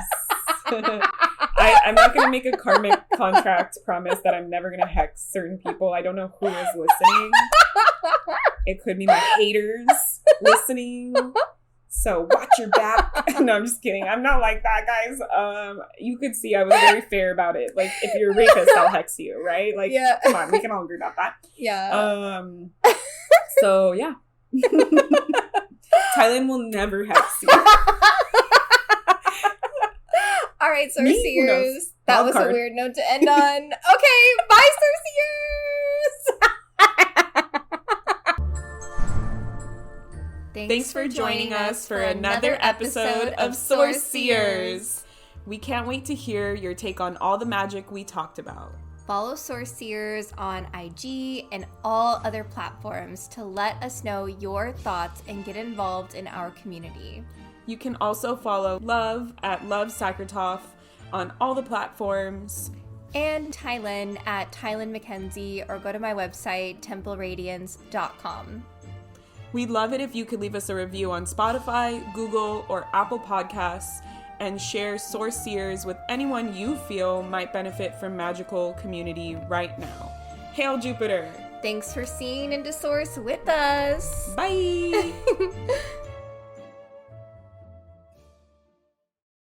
I'm not going to make a karmic contract promise that I'm never going to hex certain people. I don't know who is listening. It could be my haters listening. So watch your back. No, I'm just kidding. I'm not like that, guys. You could see I was very fair about it. Like, if you're a rapist, I'll hex you, right? Like, come on, we can all agree about that. Yeah. So, yeah. Tylynn will never hex you. All right, Sorciers. That was a weird note to end on. Okay, bye, Sorciers! Thanks for joining us for another episode of Sorciers. We can't wait to hear your take on all the magic we talked about. Follow Sorciers on IG and all other platforms to let us know your thoughts and get involved in our community. You can also follow Love at Love Sakratoff on all the platforms. And Tylynn at Tylynn Mackenzie, or go to my website, templeradiance.com. We'd love it if you could leave us a review on Spotify, Google, or Apple Podcasts, and share Sorciers with anyone you feel might benefit from magical community right now. Hail Jupiter! Thanks for seeing into Source with us. Bye!